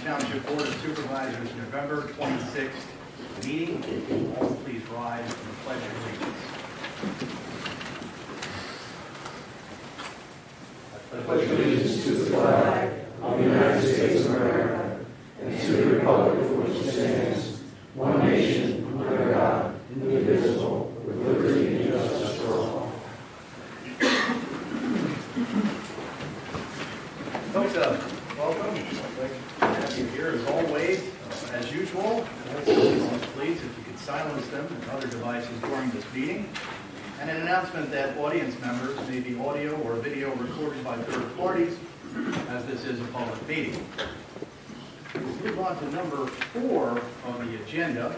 Township Board of Supervisors, November 26th meeting. All please rise for the Pledge of Allegiance. I pledge allegiance to the flag of the United States of America and to the republic for which it stands, one nation, under God, indivisible, with liberty and justice for all. Folks, welcome. I'd like to have you here as always. As usual, please, if you could silence them and other devices during this meeting. And an announcement that audience members may be audio or video recorded by third parties, as this is a public meeting. We'll move on to number 4 on the agenda,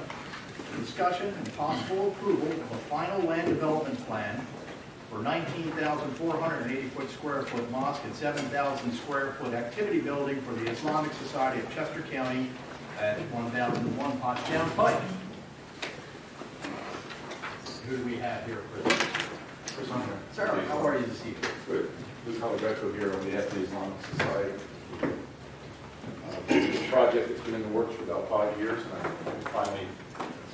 discussion and possible approval of a final land development plan for 19,480 square foot mosque and 7,000 square foot activity building for the Islamic Society of Chester County at 1001 Pottstown Pike. Who do we have here for this? Sir, how are you this evening? Good. Luke Alberto here on behalf of the Islamic Society. This project has been in the works for about 5 years, and I'm finally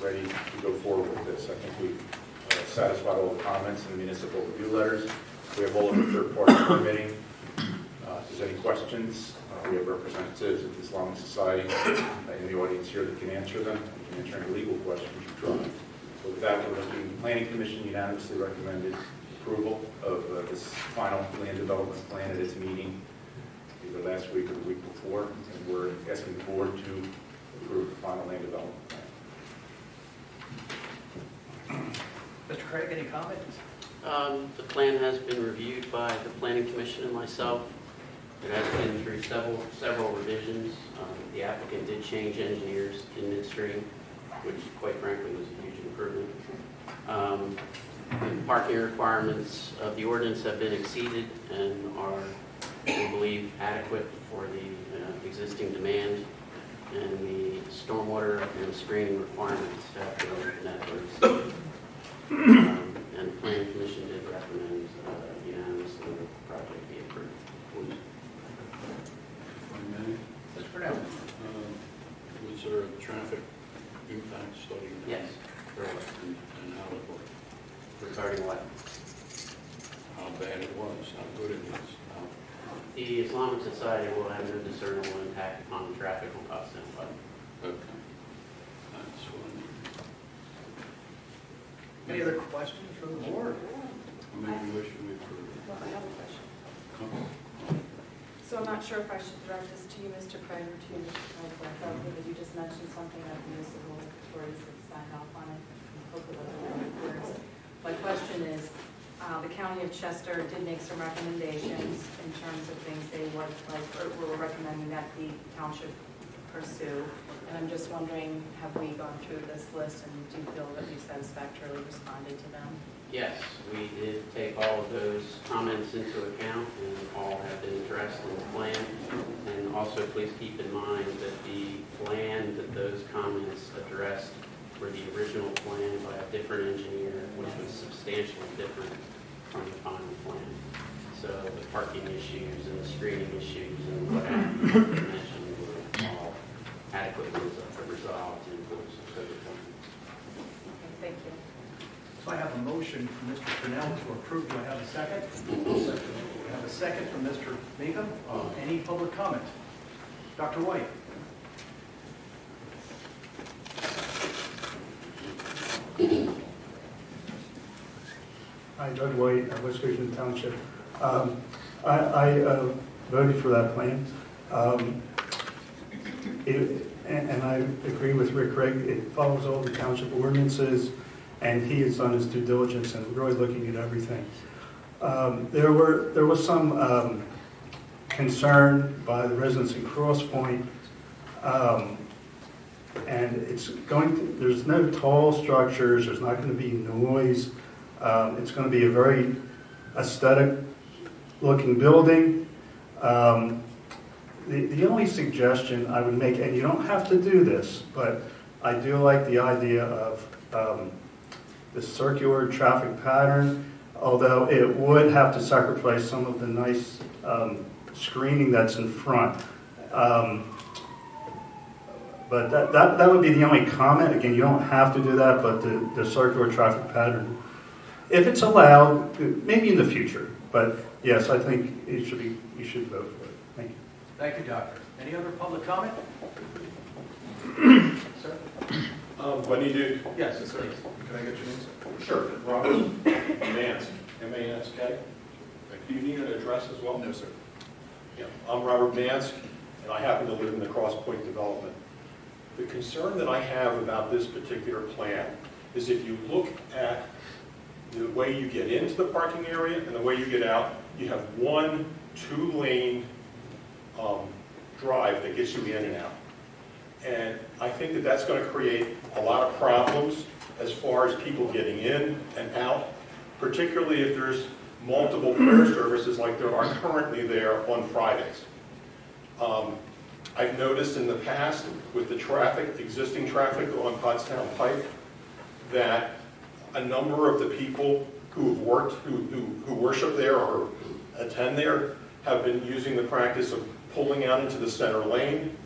ready to go forward with this. I think we've satisfied all the comments in the municipal review letters. We have all of the third-party permitting. If there's any questions, we have representatives of the Islamic Society in the audience here that can answer them. We can answer any legal questions you try. So with that, we're looking, the Planning Commission unanimously recommended approval of this final land development plan at its meeting either last week or the week before, and we're asking the board to approve the final land development plan. Mr. Craig, any comments? The plan has been reviewed by the Planning Commission and myself. It has been through several revisions. The applicant did change engineers in midstream, which quite frankly was a huge improvement. The parking requirements of the ordinance have been exceeded and are, we believe, adequate for the existing demand, and the stormwater and screening requirements have been met. And the Planning Commission did recommend unanimously that the project be approved. Mr. Purnell. Was there a traffic impact study? Yes, there was. And how it worked? Regarding what? How bad it was, how good it was. The Islamic Society will have no discernible impact upon the traffic on Pottstown Pike. Okay. That's what I need. Any other questions from the board? Maybe we should approve. Well, I have a question. Okay. So I'm not sure if I should direct this to you, Mr. Craig, or to you, Mr. Craig, because you just mentioned something that municipal authorities have signed off on it. Hopefully those are. My question is, the County of Chester did make some recommendations in terms of things they would like, or were recommending that the township pursue. And I'm just wondering, have we gone through this list, and do you feel that we satisfactorily responded to them? Yes, we did take all of those comments into account, and all have been addressed in the plan. And also, please keep in mind that the plan that those comments addressed were the original plan by a different engineer, which was substantially different from the final plan. So the parking issues and the screening issues and what you mentioned were all adequately resolved in those code requirements. Okay, thank you. So I have a motion from Mr. Purnell to approve. Do I have a second? Second. We have a second from Mr. Meekum. Any public comment? Dr. White. Hi, Doug White, West Goshen Township. I voted for that plan. And I agree with Rick Craig. It follows all the township ordinances, and he has done his due diligence and really looking at everything. There was some concern by the residents in Cross Point, and there's no tall structures, there's not going to be noise. It's going to be a very aesthetic looking building. The only suggestion I would make, and you don't have to do this, but I do like the idea of the circular traffic pattern, although it would have to sacrifice some of the nice screening that's in front. But that would be the only comment. Again, you don't have to do that, but the circular traffic pattern, if it's allowed, maybe in the future. But yes, I think it should be. You should vote for it. Thank you. Thank you, Doctor. Any other public comment? Sir? Do I need to? Yes, please. Can I get your name, sir? Sure. Robert Mansk, M-A-S-K. Do you need an address as well? No, sir. Yeah, I'm Robert Mansk, and I happen to live in the Cross Point development. The concern that I have about this particular plan is if you look at the way you get into the parking area and the way you get out, you have one 2-lane drive that gets you in and out. And I think that that's going to create a lot of problems as far as people getting in and out, particularly if there's multiple prayer services like there are currently there on Fridays. I've noticed in the past with the traffic, existing traffic on Pottstown Pike, that a number of the people who have worked, who worship there or attend there, have been using the practice of pulling out into the center lane,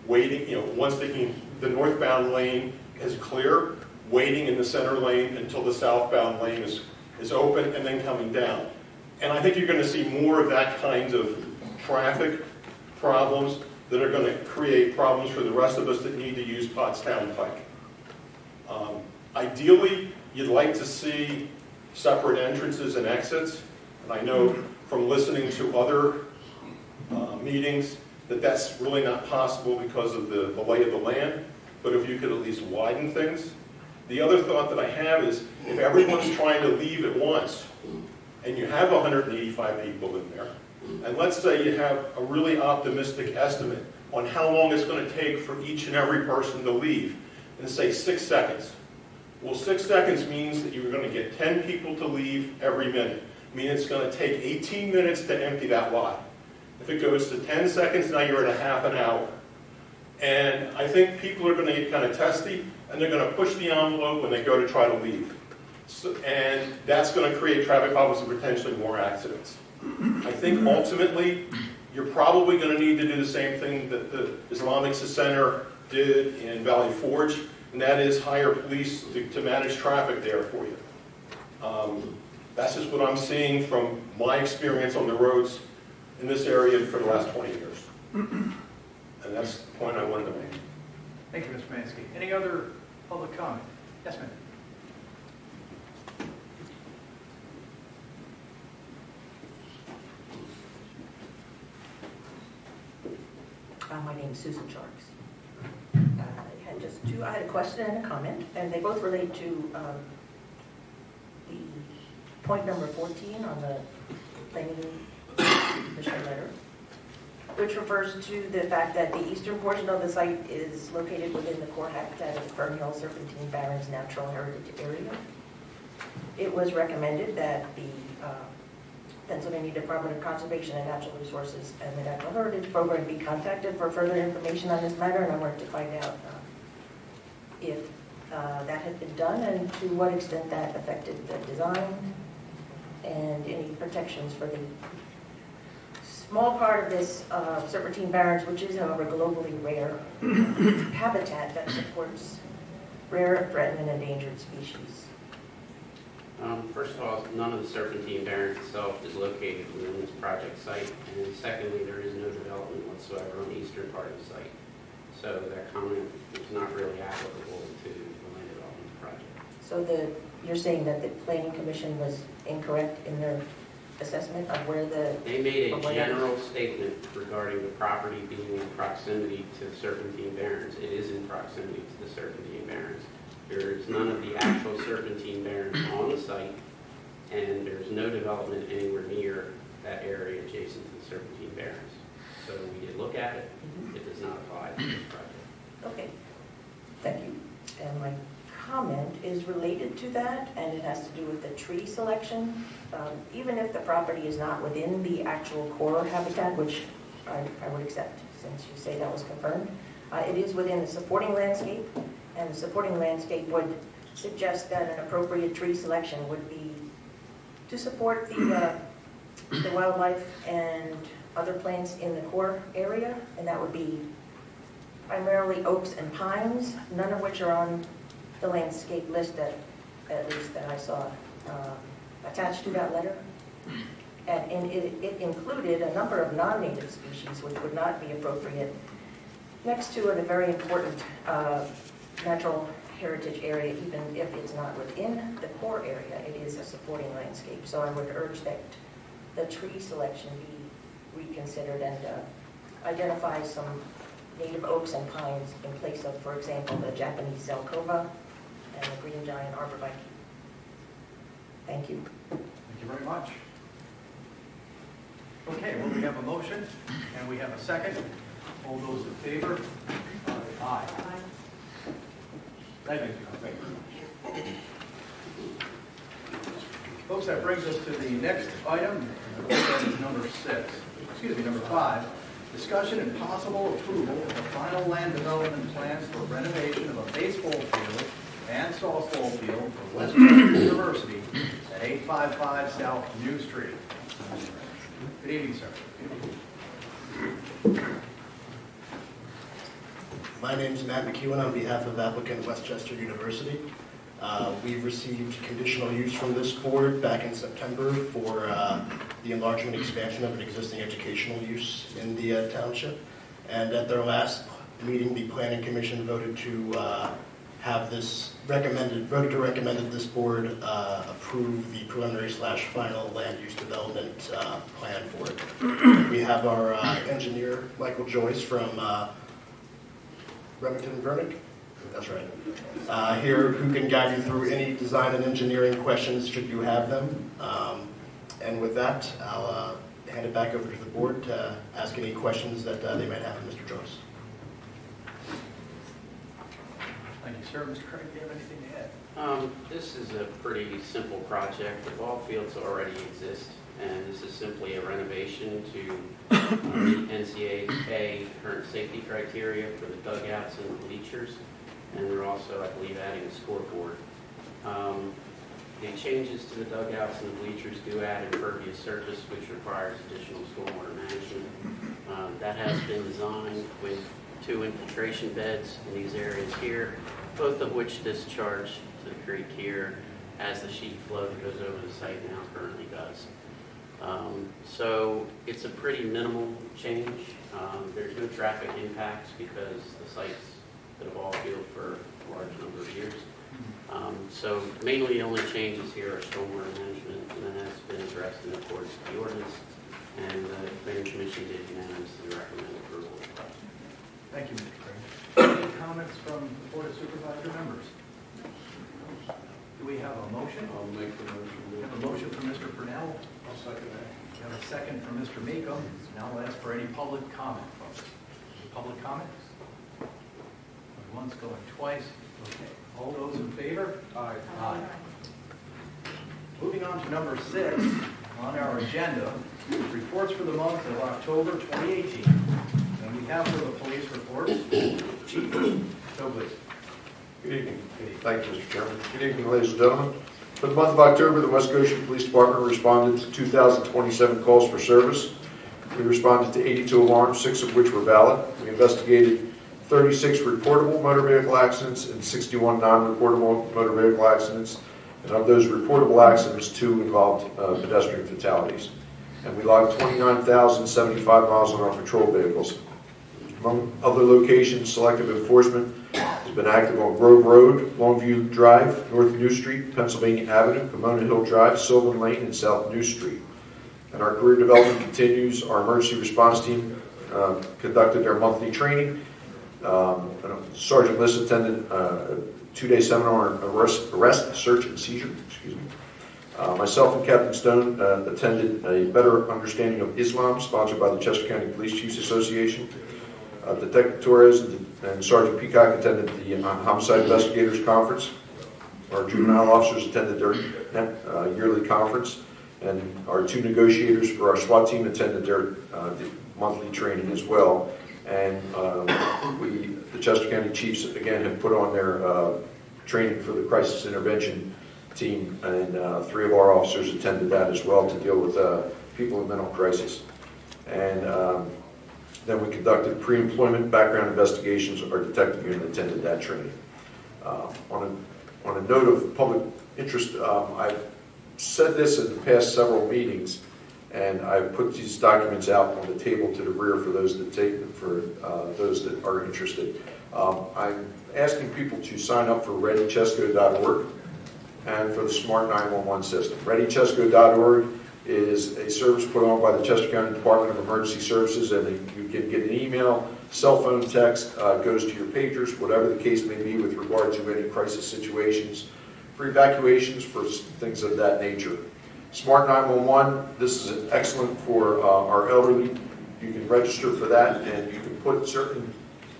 waiting, once the northbound lane is clear, waiting in the center lane until the southbound lane is open and then coming down. And I think you're going to see more of that kind of traffic problems that are going to create problems for the rest of us that need to use Pottstown Pike. Ideally, you'd like to see separate entrances and exits, and I know from listening to other meetings that that's really not possible because of the lay of the land, but if you could at least widen things. The other thought that I have is if everyone's trying to leave at once, and you have 185 people in there, and let's say you have a really optimistic estimate on how long it's going to take for each and every person to leave, and say 6 seconds. Well, 6 seconds means that you're going to get 10 people to leave every minute. I mean, it's going to take 18 minutes to empty that lot. If it goes to 10 seconds, now you're at a half an hour. And I think people are going to get kind of testy, and they're going to push the envelope when they go to try to leave. So, and that's going to create traffic problems and potentially more accidents. I think ultimately, you're probably going to need to do the same thing that the Islamic Center did in Valley Forge, and that is hire police to manage traffic there for you. That's just what I'm seeing from my experience on the roads in this area for the last 20 years. And that's the point I wanted to make. Thank you, Mr. Mansky. Any other public comment? Yes, ma'am. My name is Susan Sharks. I had a question and a comment, and they both relate to the point number 14 on the planning commission letter, which refers to the fact that the eastern portion of the site is located within the core habitat of Fern Hill Serpentine Barrens Natural Heritage Area. It was recommended that the Pennsylvania Department of Conservation and Natural Resources and the Natural Heritage Program be contacted for further information on this matter, and I wanted to find out if that had been done and to what extent that affected the design and any protections for the small part of this Serpentine Barrens, which is, however, globally rare habitat that supports rare, threatened, and endangered species. First of all, none of the Serpentine Barrens itself is located within this project site, and secondly, there is no development whatsoever on the eastern part of the site. So that comment is not really applicable to the land development project. So you're saying that the Planning Commission was incorrect in their assessment of where the... They made a general statement regarding the property being in proximity to the Serpentine Barrens. It is in proximity to the Serpentine Barrens. There is none of the actual Serpentine Barrens on the site, and there's no development anywhere near that area adjacent to the Serpentine Barrens. So we did look at it. It does not apply to this project. Okay, thank you. And my comment is related to that, and it has to do with the tree selection. Even if the property is not within the actual core habitat, which I would accept since you say that was confirmed, it is within the supporting landscape, and the supporting landscape would suggest that an appropriate tree selection would be to support the wildlife and other plants in the core area, and that would be primarily oaks and pines, none of which are on the landscape list at least that I saw attached to that letter. And it included a number of non-native species which would not be appropriate next to a very important natural heritage area, even if it's not within the core area, it is a supporting landscape. So I would urge that the tree selection be reconsidered and identify some native oaks and pines in place of, for example, the Japanese Zelkova and the green giant arborvitae. Thank you. Thank you very much. Okay, well, we have a motion and we have a second. All those in favor? Aye. Thank you. Folks, that brings us to the next item. That is number 5. Discussion and possible approval of the final land development plans for renovation of a baseball field and softball field for Westchester University at 855 South New Street. Good evening, sir. My name is Matt McEwen on behalf of applicant Westchester University. We've received conditional use from this board back in September for the enlargement expansion of an existing educational use in the township. And at their last meeting, the Planning Commission voted to recommend that this board approve the preliminary/final land use development plan for it. We have our engineer, Michael Joyce from Remington and Vernick, that's right, here who can guide you through any design and engineering questions should you have them. And with that, I'll hand it back over to the board to ask any questions that they might have of Mr. Joyce. Thank you, sir. Mr. Craig, do you have anything to add? This is a pretty simple project. The ball fields already exist, and this is simply a renovation to meet NCAA current safety criteria for the dugouts and the bleachers. And we're also, I believe, adding a scoreboard. The changes to the dugouts and the bleachers do add impervious surface, which requires additional stormwater management. That has been designed with 2 infiltration beds in these areas here, both of which discharge to the creek here as the sheet flow that goes over the site now currently does. So it's a pretty minimal change. There's no traffic impacts because the site's been a ball field for a large number of years. So mainly the only changes here are stormwater management, and that's been addressed in accordance with the ordinance, and the Planning Commission did unanimously recommend approval of the project. Thank you, Mr. Craig. Any comments from the Board of Supervisor members? Do we have a motion? I'll make the motion. We have a motion from Mr. Purnell. I'll second that. We have a second from Mr. Meekum. Now I'll ask for any public comment, folks. Public comments? Going once, going twice. Okay. All those in favor? Aye. Aye. Moving on to number 6 on our agenda, reports for the month of October 2018. And we have for the police reports, Chief Toblies. Good evening. Thank you, Mr. Chairman. Good evening, ladies and gentlemen. For the month of October, the West Goshen Police Department responded to 2,027 calls for service. We responded to 82 alarms, 6 of which were valid. We investigated 36 reportable motor vehicle accidents and 61 non-reportable motor vehicle accidents. And of those reportable accidents, 2 involved pedestrian fatalities. And we logged 29,075 miles on our patrol vehicles. Among other locations, selective enforcement has been active on Grove Road, Longview Drive, North New Street, Pennsylvania Avenue, Pomona Hill Drive, Sylvan Lane, and South New Street. And our career development continues. Our emergency response team conducted their monthly training. Sergeant Liss attended a 2-day seminar on arrest, search, and seizure. Myself and Captain Stone attended a better understanding of Islam, sponsored by the Chester County Police Chiefs Association. Detective Torres and Sergeant Peacock attended the Homicide Investigators Conference. Our juvenile officers attended their yearly conference, and our 2 negotiators for our SWAT team attended their monthly training as well. And the Chester County Chiefs, again, have put on their training for the crisis intervention team, and 3 of our officers attended that as well to deal with people in mental crisis. And Then we conducted pre-employment background investigations. Our detective unit attended that training. On a note of public interest, I've said this at the past several meetings, and I've put these documents out on the table to the rear for those that those that are interested. I'm asking people to sign up for readychesco.org and for the Smart 911 system. readychesco.org is a service put on by the Chester County Department of Emergency Services, and you can get an email, cell phone text, goes to your pagers, whatever the case may be with regard to any crisis situations, for evacuations, for things of that nature. Smart 911, this is excellent for our elderly. You can register for that, and you can put certain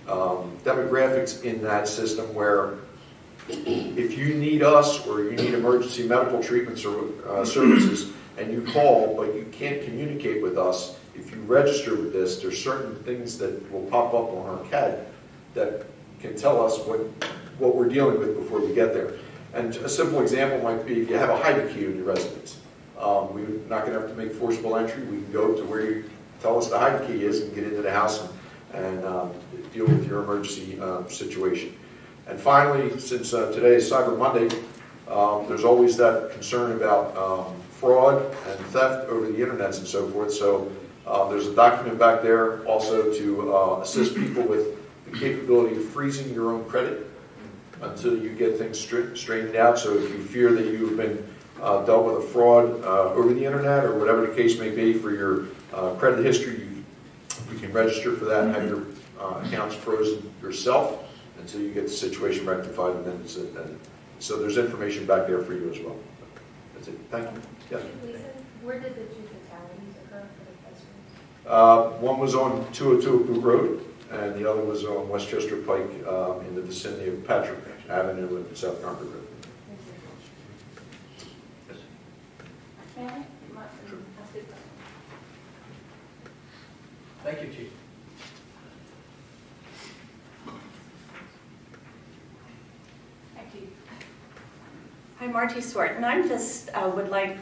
demographics in that system where if you need us or you need emergency medical treatments or services and you call but you can't communicate with us, if you register with this, there's certain things that will pop up on our CAD that can tell us what we're dealing with before we get there. And a simple example might be if you have a hide key in your residence. We're not going to have to make forcible entry. We can go to where you tell us the hide key is and get into the house and deal with your emergency situation. And finally, since today is Cyber Monday, there's always that concern about fraud and theft over the internet and so forth. So there's a document back there also to assist people with the capability of freezing your own credit until you get things straightened out. So if you fear that you've been dealt with a fraud over the internet or whatever the case may be for your credit history, you can register for that and have your accounts frozen yourself until you get the situation rectified, and then so there's information back there for you as well. That's it. Thank you. Yes. Lisa, where did the two fatalities occur for the pedestrians? One was on 202 Boot Road, and the other was on Westchester Pike in the vicinity of Patrick Avenue and South Concord Road. Yes. May I? Sure. Thank you, Chief. Hi, Marty Swart, and I just would like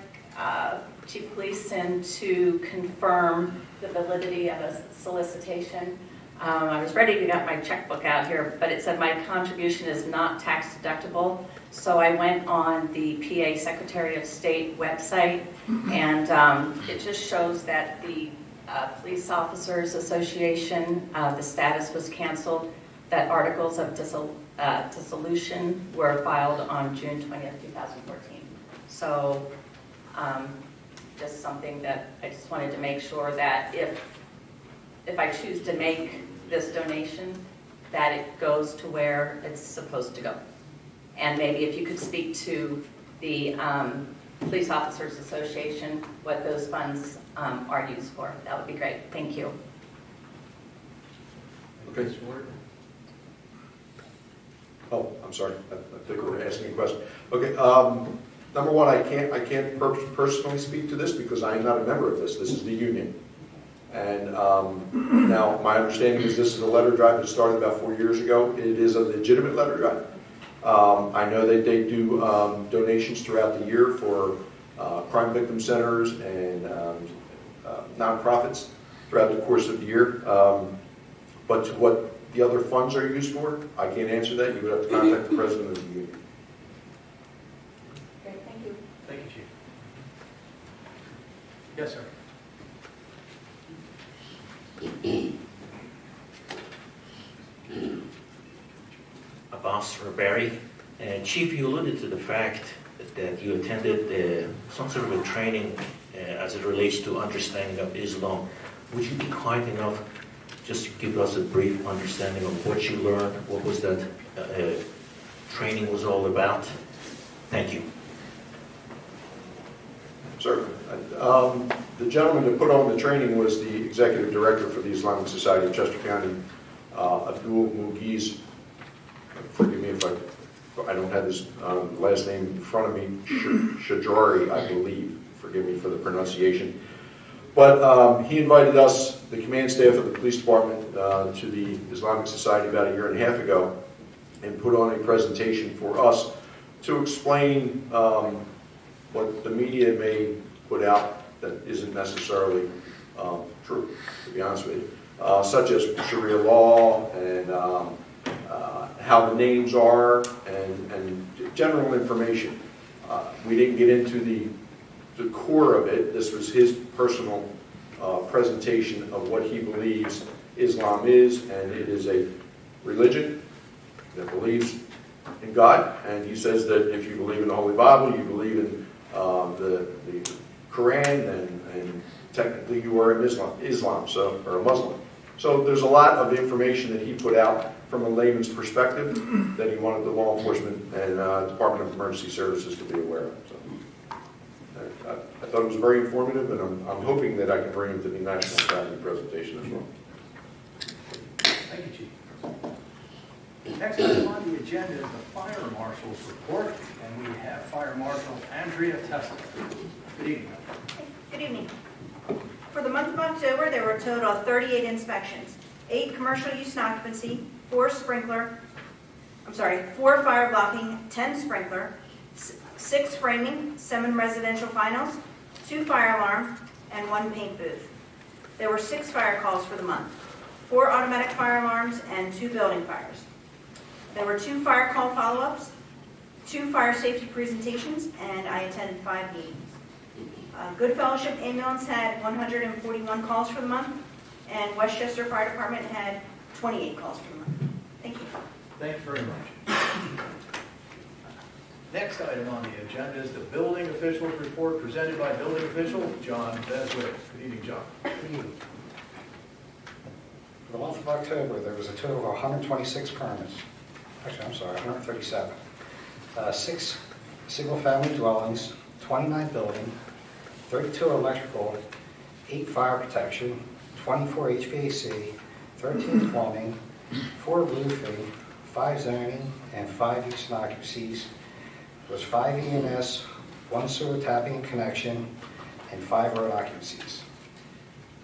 Chief Gleason to confirm the validity of a solicitation. I was ready to get my checkbook out here, but it said my contribution is not tax deductible. So I went on the PA Secretary of State website, and it just shows that the Police Officers Association, the status was canceled, that articles of dissolution were filed on June 20th, 2014. So just something that I just wanted to make sure that if I choose to make this donation, that it goes to where it's supposed to go. And maybe if you could speak to the Police Officers Association, what those funds are used for, that would be great. Thank you. Okay. Oh, I'm sorry. I think we were asking a question. Okay. Number one, I can't personally speak to this because I am not a member of this. This is the union. And now my understanding is this is a letter drive that started about 4 years ago. It is a legitimate letter drive. I know that they do donations throughout the year for crime victim centers and nonprofits throughout the course of the year. But to what the other funds are used for, I can't answer that. You would have to contact the president of the union. Great, thank you. Thank you, Chief. Yes, sir. Abbas Rabari. Chief, you alluded to the fact that you attended some sort of a training as it relates to understanding of Islam. Would you be kind enough just to give us a brief understanding of what you learned, what was that training was all about? Thank you. Certainly. The gentleman that put on the training was the executive director for the Islamic Society of Chester County, Abdul Mugiz. Forgive me if I don't have his last name in front of me, Shajari, I believe. Forgive me for the pronunciation. But he invited us, the command staff of the police department, to the Islamic Society about 1.5 years ago and put on a presentation for us to explain what the media may put out that isn't necessarily true, to be honest with you. such as Sharia law and how the names are and general information. We didn't get into the core of it. This was his personal presentation of what he believes Islam is, and it is a religion that believes in God, and he says that if you believe in the Holy Bible, you believe in the Quran, and technically you are Islam, so, or a Muslim. So there's a lot of information that he put out from a layman's perspective that he wanted the law enforcement and Department of Emergency Services to be aware of. So I thought it was very informative, and I'm hoping that I can bring him to the National Academy presentation as well. Thank you, Chief. Next item on the agenda is the Fire Marshal's report, and we have Fire Marshal Andrea Testa. Good evening. Good evening. For the month of October, there were a total of 38 inspections, 8 commercial use and occupancy, 4 fire blocking, 10 sprinkler, 6 framing, 7 residential finals, 2 fire alarm, and 1 paint booth. There were 6 fire calls for the month, 4 automatic fire alarms, and 2 building fires. There were 2 fire call follow-ups, 2 fire safety presentations, and I attended 5 meetings. Good Fellowship Ambulance had 141 calls for the month, and Westchester Fire Department had 28 calls for the month. Thank you. Thanks very much. Next item on the agenda is the building officials report presented by building official John Beswick. Good evening, John. Good evening. For the month of October, there was a total of 126 permits. Actually, I'm sorry, 137. 6 single-family dwellings, 29 building, 32 electrical, 8 fire protection, 24 HVAC, 13 plumbing, 4 roofing, 5 zoning, and 5 use and occupancies. There was 5 EMS, 1 sewer tapping and connection, and 5 road occupancies.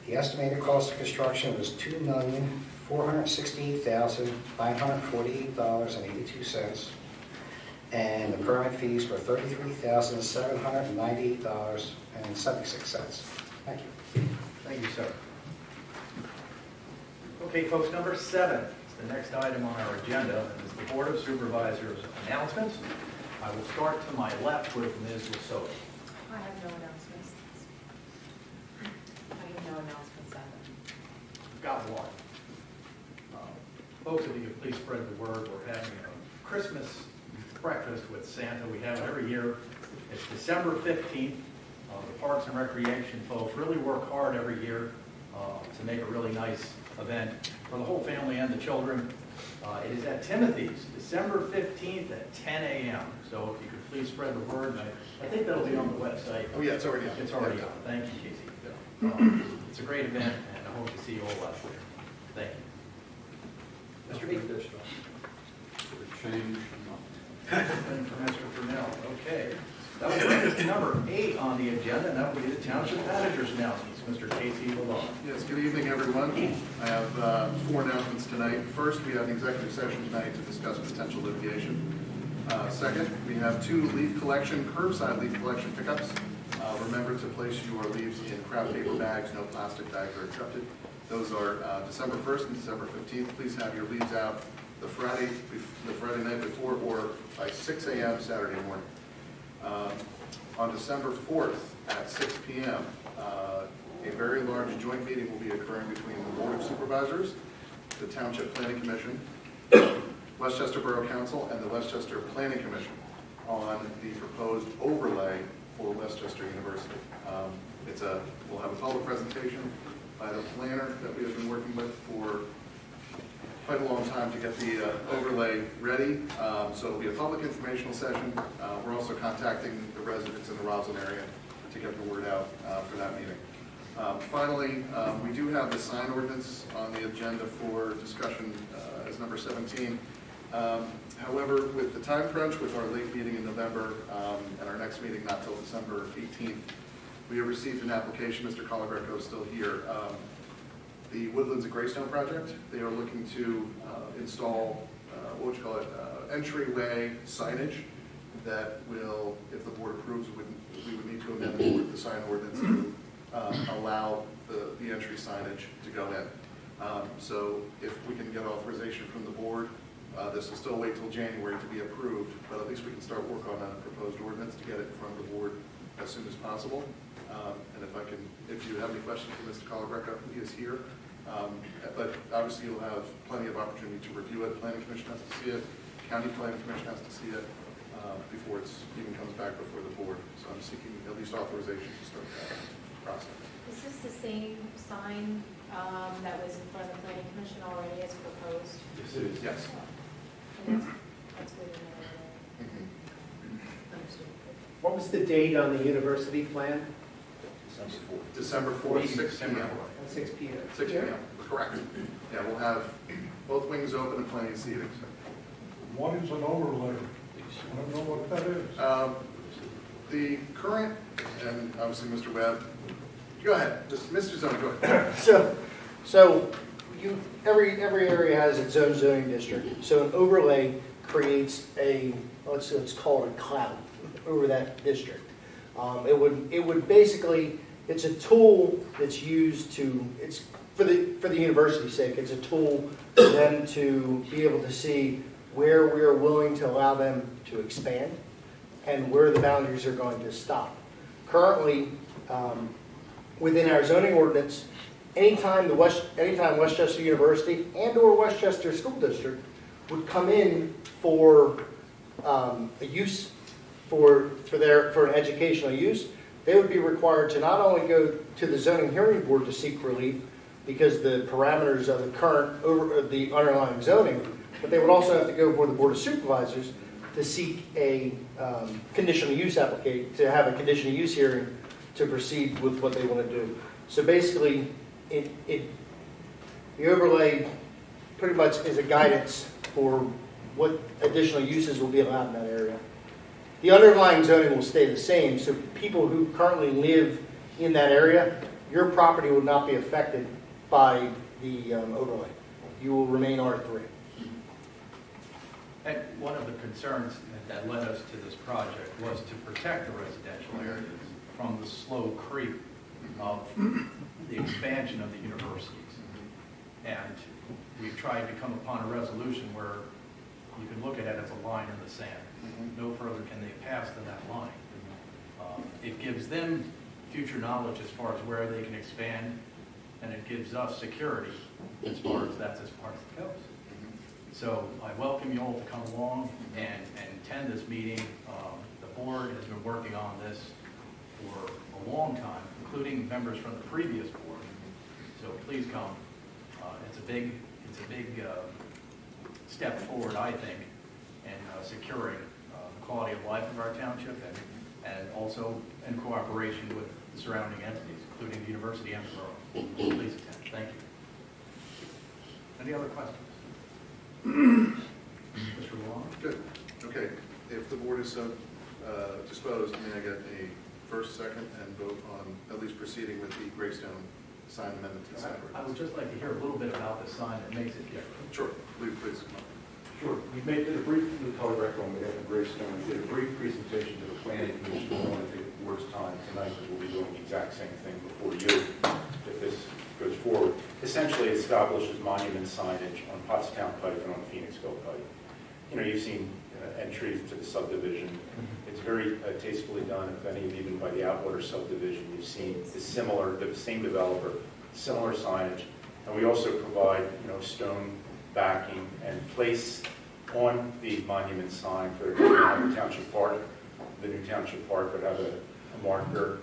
The estimated cost of construction was $2,468,948.82, and the permit fees were $33,798.76. Thank you. Thank you, sir. Okay, folks, number 7 is the next item on our agenda, and is the Board of Supervisors announcements. I will start to my left with Ms. Lasoda. I have no announcements. I have no announcements either. Got one. Folks, if you could please spread the word, we're having a Christmas breakfast with Santa. We have it every year. It's December 15th. The Parks and Recreation folks really work hard every year to make a really nice event for the whole family and the children. It is at Timothy's, December 15th at 10 a.m. So if you could please spread the word. I think that'll be on the website. Oh, yeah, it's already on. It's already on. Thank you, Casey. It's a great event, and I hope to see you all out there. Thank you. Mr. B. Change. Nothing for Mr. Purnell. Okay. That will bring us to number 8 on the agenda, and that will be the Township Manager's announcements. Mr. Casey Lalonde. Yes, good evening, everyone. I have 4 announcements tonight. First, we have an executive session tonight to discuss potential litigation. Second, we have 2 curbside leaf collection pickups. Remember to place your leaves in craft paper bags. No plastic bags are accepted. Those are December 1st and December 15th. Please have your leaves out the Friday night before or by 6 a.m. Saturday morning. On December 4th at 6 p.m., a very large joint meeting will be occurring between the Board of Supervisors, the Township Planning Commission, Westchester Borough Council, and the Westchester Planning Commission on the proposed overlay for Westchester University. We'll have a public presentation by the planner that we have been working with for quite a long time to get the overlay ready. So it'll be a public informational session. We're also contacting the residents in the Roslyn area to get the word out for that meeting. Finally, we do have the sign ordinance on the agenda for discussion as number 17. However, with the time crunch with our late meeting in November and our next meeting not till December 18th, we have received an application. Mr. Colagreco is still here. The Woodlands of Greystone project. They are looking to install, entryway signage that will, if the board approves, we would need to amend the sign ordinance to allow the entry signage to go in. So if we can get authorization from the board, this will still wait till January to be approved, but at least we can start work on a proposed ordinance to get it in front of the board as soon as possible. And if you have any questions for Mr. Colabreca, he is here. But obviously you'll have plenty of opportunity to review it. Planning Commission has to see it. County Planning Commission has to see it before it even comes back before the board. So I'm seeking at least authorization to start that process. Is this the same sign that was in front of the planning commission already as proposed? Yes, it is. Yes. And that's good in there. Understood. What was the date on the university plan? December 4th, 6 p.m. At 6 p.m. 6 p.m. Correct. Yeah, we'll have both wings open and plenty of seating. What is an overlay? I don't know what that is. The current, and obviously Mr. Webb, go ahead. Mr. Zone, go ahead. So every area has its own zoning district. So an overlay creates let's call it a cloud over that district. It would basically, it's a tool that's used to, it's for the university's sake, it's a tool for them to be able to see where we are willing to allow them to expand and where the boundaries are going to stop. Currently, within our zoning ordinance, anytime Westchester University and or Westchester School District would come in for a use for an educational use, they would be required to not only go to the zoning hearing board to seek relief because the parameters of the underlying zoning, but they would also have to go before the Board of Supervisors to seek a conditional use application, to have a conditional use hearing to proceed with what they want to do. So basically, the overlay pretty much is a guidance for what additional uses will be allowed in that area. The underlying zoning will stay the same, so people who currently live in that area, your property will not be affected by the overlay. You will remain R3. And one of the concerns that led us to this project was to protect the residential areas from the slow creep of the expansion of the universities. And we've tried to come upon a resolution where you can look at it as a line in the sand. No further can they pass than that line. It gives them future knowledge as far as where they can expand, and it gives us security as far as that's as far as it goes. So I welcome you all to come along and attend this meeting. The board has been working on this for a long time, including members from the previous board. So please come. It's a big step forward, I think, in securing the quality of life of our township and also in cooperation with the surrounding entities, including the university and the borough. Please attend. Thank you. Any other questions? Mr. Long? Good. Okay. If the board is so disposed, may I get a first, second, and vote on at least proceeding with the Greystone sign amendment to separate? I would just like to hear a little bit about the sign that makes it different. Sure. Please. Sure. We did a brief, the color record on behalf of Greystone, we did a brief presentation to the planning commission. I don't want to take the board's time tonight because we'll be doing the exact same thing before you if this goes forward. Essentially, it establishes monument signage on Pottstown Pike and on Phoenixville Pike. You know, you've seen entries to the subdivision. It's very tastefully done. If any of you been by the Outwater subdivision, you've seen the same developer, similar signage. And we also provide, stone backing and place on the monument sign for the township park. The new township park would have a marker.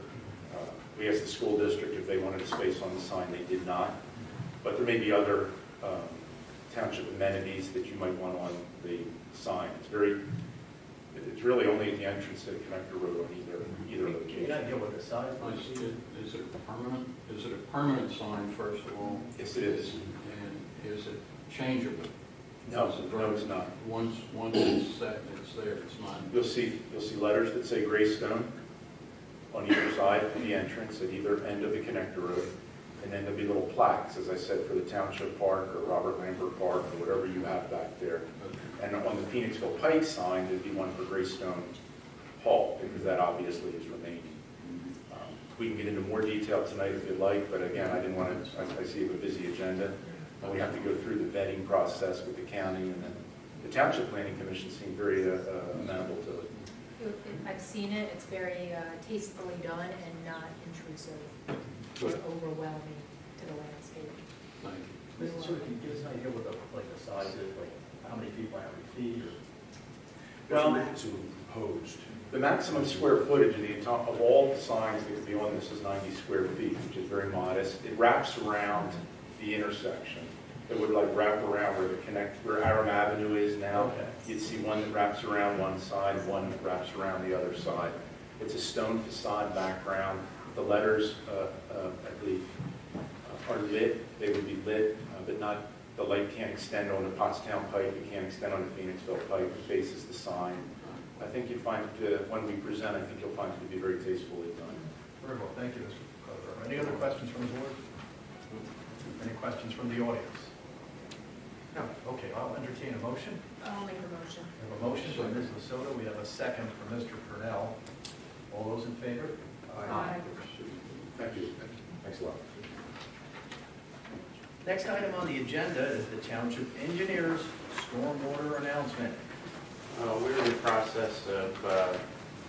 We asked the school district if they wanted a space on the sign. They did not. But there may be other township amenities that you might want on the sign. It's really only at the entrance to the connector road on either location. Can I deal with the size? Is it permanent? Is it a permanent sign, first of all? Yes, it is. And is it changeable? No, it's not. Once it's set, it's there. It's not. You'll see letters that say Greystone on either side of the entrance at either end of the connector road. And then there'll be little plaques, as I said, for the Township Park or Robert Lambert Park or whatever you have back there. And on the Phoenixville Pike sign, there'd be one for Greystone Hall, because that obviously is remaining. We can get into more detail tonight if you'd like, but again, I didn't want to, I see you have a busy agenda. We have to go through the vetting process with the county, and then the Township Planning Commission seemed very amenable to it. I've seen it, it's very tastefully done and not intrusive or overwhelming to the landscape. Mr. Stewart, can you give us an idea what the size is, like how many feet by how many feet? Well, the maximum square footage of all the signs that could be on this is 90 square feet, which is very modest. It wraps around the intersection. It would like wrap around where Aram Avenue is now. Okay. You'd see one that wraps around one side, one that wraps around the other side. It's a stone facade background. The letters, I believe, are lit. They would be lit, but not. The light can't extend on the Pottstown pipe. It can't extend on the Phoenixville pipe. It faces the sign. I think you'll find when we present, I think you'll find it to be very tastefully done. Very well, thank you, Mr. Clever. Any other questions from the board? Any questions from the audience? No. Okay, I'll entertain a motion. I'll make a motion. We have a motion by Ms. Lasota. We have a second from Mr. Purnell. All those in favor? Aye. Thank you. Thanks a lot. Next item on the agenda is the Township Engineer's stormwater announcement. We're in the process of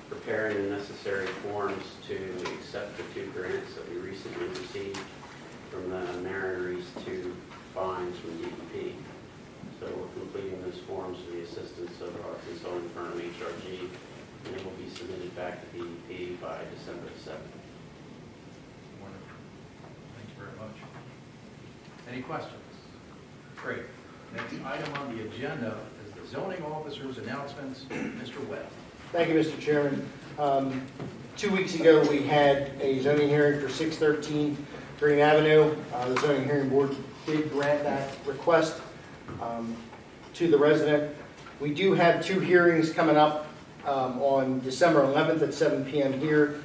preparing the necessary forms to accept the 2 grants that we recently received from the Mariner East 2 fines from DEP. So we're completing those forms with the assistance of our consulting firm, HRG, and it will be submitted back to DEP by December 7th. Wonderful. Thank you very much. Any questions? Great. Next item on the agenda is the zoning officer's announcements. Mr. Webb. Thank you, Mr. Chairman. 2 weeks ago, we had a zoning hearing for 613 Green Avenue. The zoning hearing board did grant that request to the resident. We do have 2 hearings coming up on December 11th at 7 p.m. here.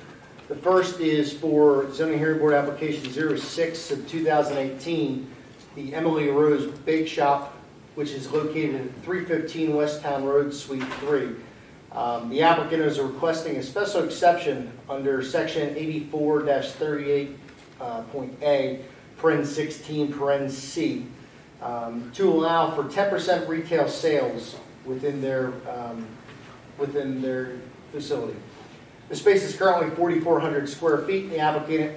The first is for zoning hearing board application 06 of 2018, the Emily Rose Bake Shop, which is located at 315 West Town Road, Suite 3. The applicant is requesting a special exception under section 84-38.A, paren 16, paren C, to allow for 10% retail sales within their facility. The space is currently 4,400 square feet. The applicant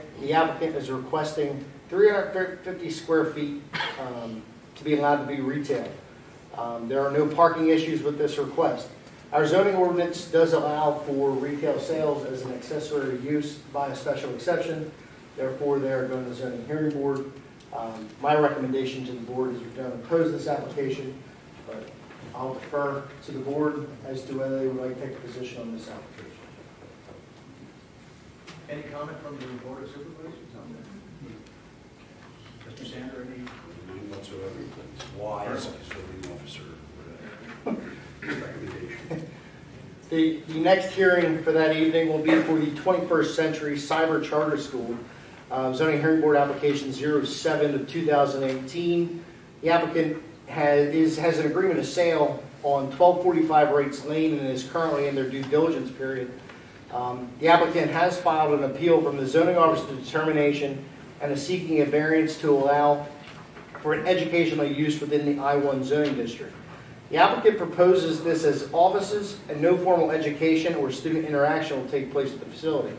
is requesting 350 square feet to be allowed to be retail. There are no parking issues with this request. Our zoning ordinance does allow for retail sales as an accessory use by a special exception. Therefore, they are going to the zoning hearing board. My recommendation to the board is we don't oppose this application, but I'll defer to the board as to whether they would like to take a position on this application. Any comment from the Board of Supervisors on that? Mr. Sander, any? None whatsoever. It's wise, zoning officer recommendation. The next hearing for that evening will be for the 21st Century Cyber Charter School, zoning hearing board application 07 of 2018. The applicant has an agreement of sale on 1245 Rates Lane and is currently in their due diligence period. The applicant has filed an appeal from the zoning officer's determination and is seeking a variance to allow for an educational use within the I-1 zoning district. The applicant proposes this as offices and no formal education or student interaction will take place at the facility.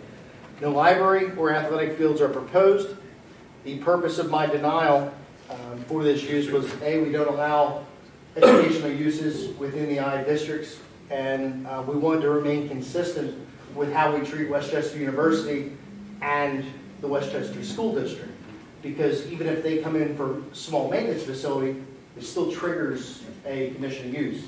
No library or athletic fields are proposed. The purpose of my denial for this use was, A, we don't allow educational uses within the I districts, and we wanted to remain consistent with how we treat Westchester University and the Westchester School District. Because even if they come in for small maintenance facility, it still triggers a conditional use.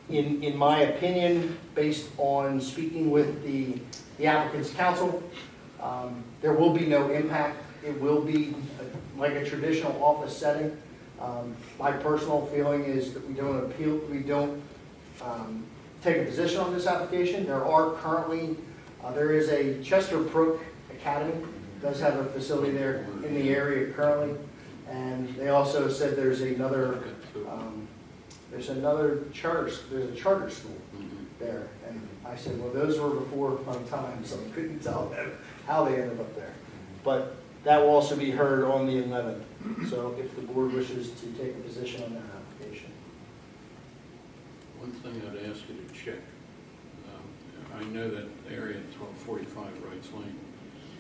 In my opinion, based on speaking with the applicant's counsel, there will be no impact. It will be like a traditional office setting. My personal feeling is that we don't take a position on this application. There are currently, there is a Chester Brook Academy, does have a facility there in the area currently, and they also said there's another charter school there, and I said, well, those were before my time, so I couldn't tell them how they ended up there. But That will also be heard on the 11th. So if the board wishes to take a position on that application. One thing I'd ask you to check, I know that area at 1245 Wrights Lane,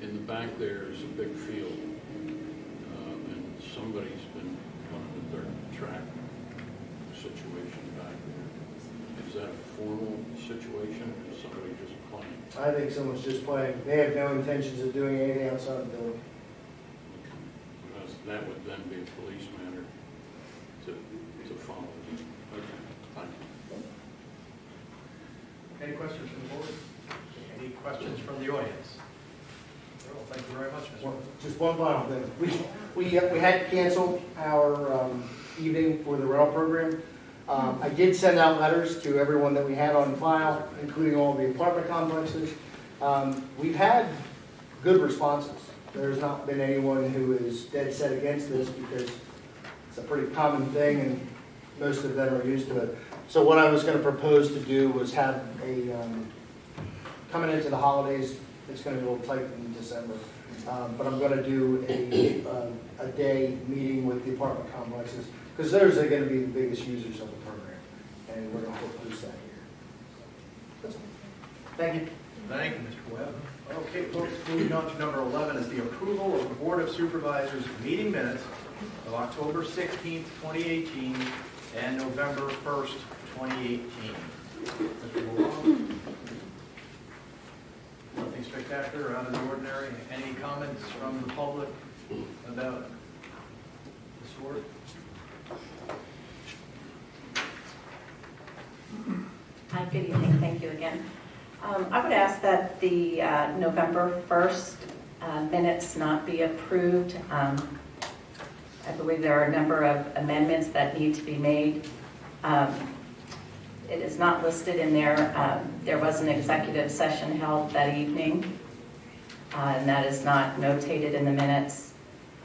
in the back there is a big field, and somebody's been on a dirt track situation back there. Is that a formal situation, or is somebody just playing? I think someone's just playing. They have no intentions of doing anything outside the building. Because that would then be a police matter to follow. Okay, thank you. Any questions from the board? Any questions from the audience? Well, thank you very much, Mr. Just one final thing. We had canceled our evening for the rail program. I did send out letters to everyone that we had on file, including all the apartment complexes. We've had good responses. There's not been anyone who is dead set against this because it's a pretty common thing and most of them are used to it. So what I was going to propose to do was have a, coming into the holidays, it's going to be a little tight in December, but I'm going to do a day meeting with the apartment complexes because those are going to be the biggest users of the program, and we're going to propose that here. That's all. Thank you. Thank you, Mr. Webb. Okay, folks, moving on to number 11 is the approval of the Board of Supervisors meeting minutes of October 16th, 2018 and November 1st, 2018. Mr. Malone? Nothing spectacular, out of the ordinary. Any comments from the public about the sort? Hi, good evening. Thank you again. I would ask that the November 1st minutes not be approved. I believe there are a number of amendments that need to be made. It is not listed in there. There was an executive session held that evening, and that is not notated in the minutes.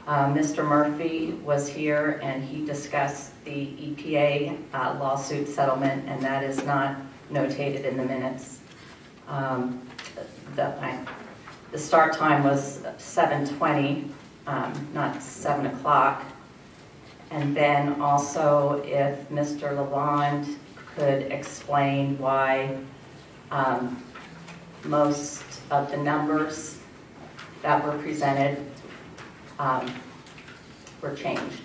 Mr. Murphy was here, and he discussed the EPA lawsuit settlement, and that is not notated in the minutes. The start time was 7:20, not 7 o'clock. And then also if Mr. Lalonde could explain why most of the numbers that were presented were changed.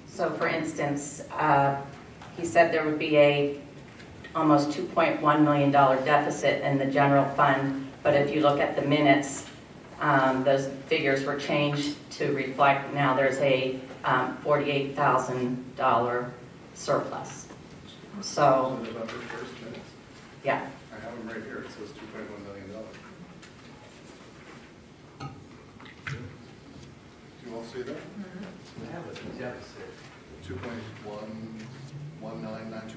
So for instance, he said there would be a almost $2.1 million deficit in the general fund, but if you look at the minutes, those figures were changed to reflect now there's a $48,000 surplus. So, November 1st minutes? yeah. I have them right here. It says $2.1 million. Do you all see that? We have a deficit. 2.119924.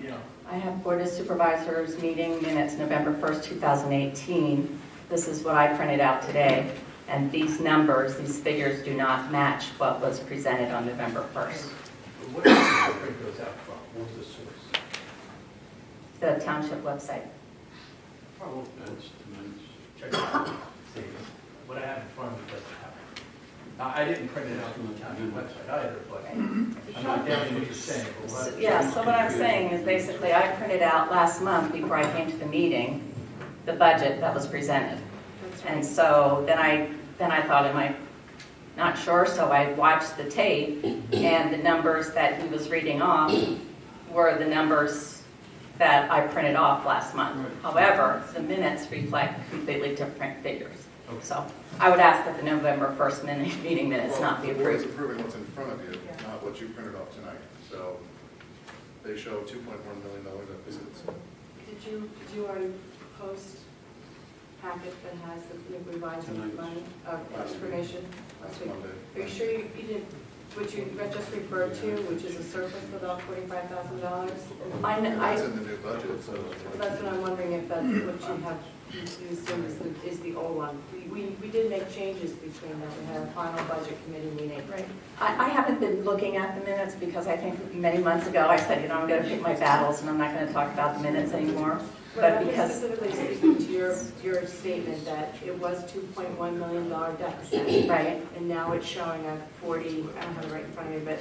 Yeah. I have Board of Supervisors meeting minutes November 1st, 2018. This is what I printed out today. And these numbers, these figures do not match what was presented on November 1st. What did you print those out from? What was the source? The township website. Well, That's the minutes. check it out. See, what I have in front of me doesn't have it. I didn't print it out from the township website either, but I'm not doubting what you're saying. But Yeah, so what I'm saying is basically I printed out last month before I came to the meeting the budget that was presented. And so then I thought, am I not sure? So I watched the tape, and the numbers that he was reading off were the numbers that I printed off last month. However, the minutes reflect completely different figures. So I would ask that the November 1st meeting minutes not be The board is approved. approving what's in front of you, not what you printed off tonight. So they show $2.1 million deficits. Did you already post packet that has the revised money, information last week? Monday. Are you sure you did what you just referred to, which is a surplus of about $45,000? That's in the new budget, so. That's what I'm wondering if that's what you have used is the old one. We did make changes between that. We had a final budget committee meeting. Right. I haven't been looking at the minutes because I think many months ago I said, I'm going to pick my battles and I'm not going to talk about the minutes anymore. But But because, specifically speaking to your statement that it was $2.1 million deficit. right, And now it's showing a 40, I don't have it right in front of me, but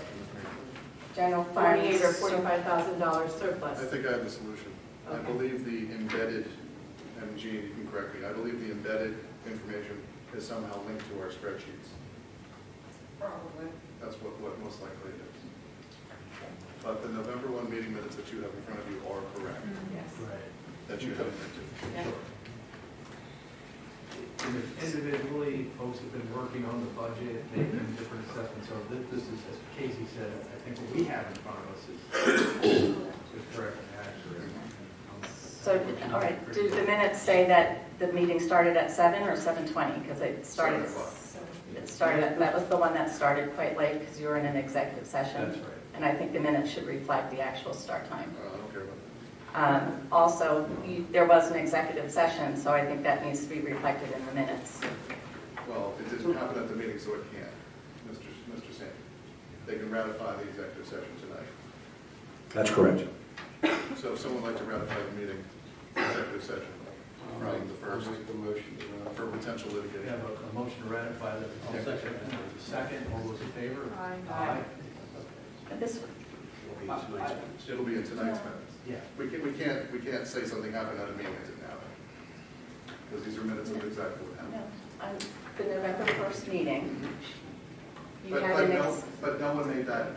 general funds. $48,000 or $45,000 surplus. I think I have the solution. I Okay. believe the embedded, and Gene, you can correct me, I believe the embedded information is somehow linked to our spreadsheets. Probably. That's what most likely it is. But the November 1 meeting minutes that you have in front of you are correct, Yes. Right. that you have printed. Yeah. Individually, folks have been working on the budget, making different assessments. So this is, as Casey said, I think what we have in front of us is correct and accurate. So, all right, do the minutes say that the meeting started at 7 or 7:20? Because it started, that was the one that started quite late because you were in an executive session. That's right. And I think the minutes should reflect the actual start time. I don't care about Also, there was an executive session, so I think that needs to be reflected in the minutes. that. Well, it didn't happen at the meeting, so it can't, Mr. Sandy. They can ratify the executive session tonight. That's correct. So if someone would like to ratify the meeting, executive session, from the first, I'll make the motion to for potential We litigation. have a motion to ratify the executive session. Second, all those in favor? Aye. But this, It'll be in tonight's minutes. Yeah. We can't say something happened at a meeting that didn't happen. Because these are minutes of exactly what no, happened. on the November 1st meeting, you But, had but an no, but no one made that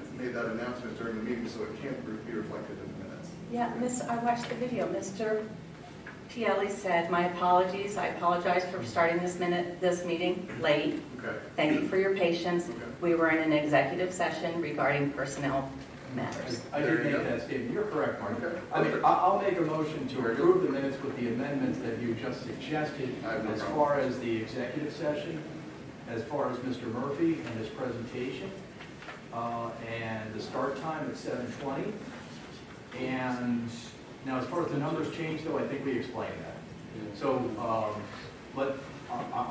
announcement during the meeting, so it can't be reflected in the minutes. Yeah, I watched the video. Mr. Pielli said, "My apologies. I apologize for starting this meeting late. Okay. Thank you for your patience. Okay. We were in an executive session regarding personnel matters." I There did you make go. that statement. You're correct, Mark. Okay. I mean, I'll make a motion to approve the minutes with the amendments that you just suggested I have no as problem. far as the executive session, as far as Mr. Murphy and his presentation, and the start time at 7:20. And now, as far as the numbers changed, though, I think we explained that. So, I'll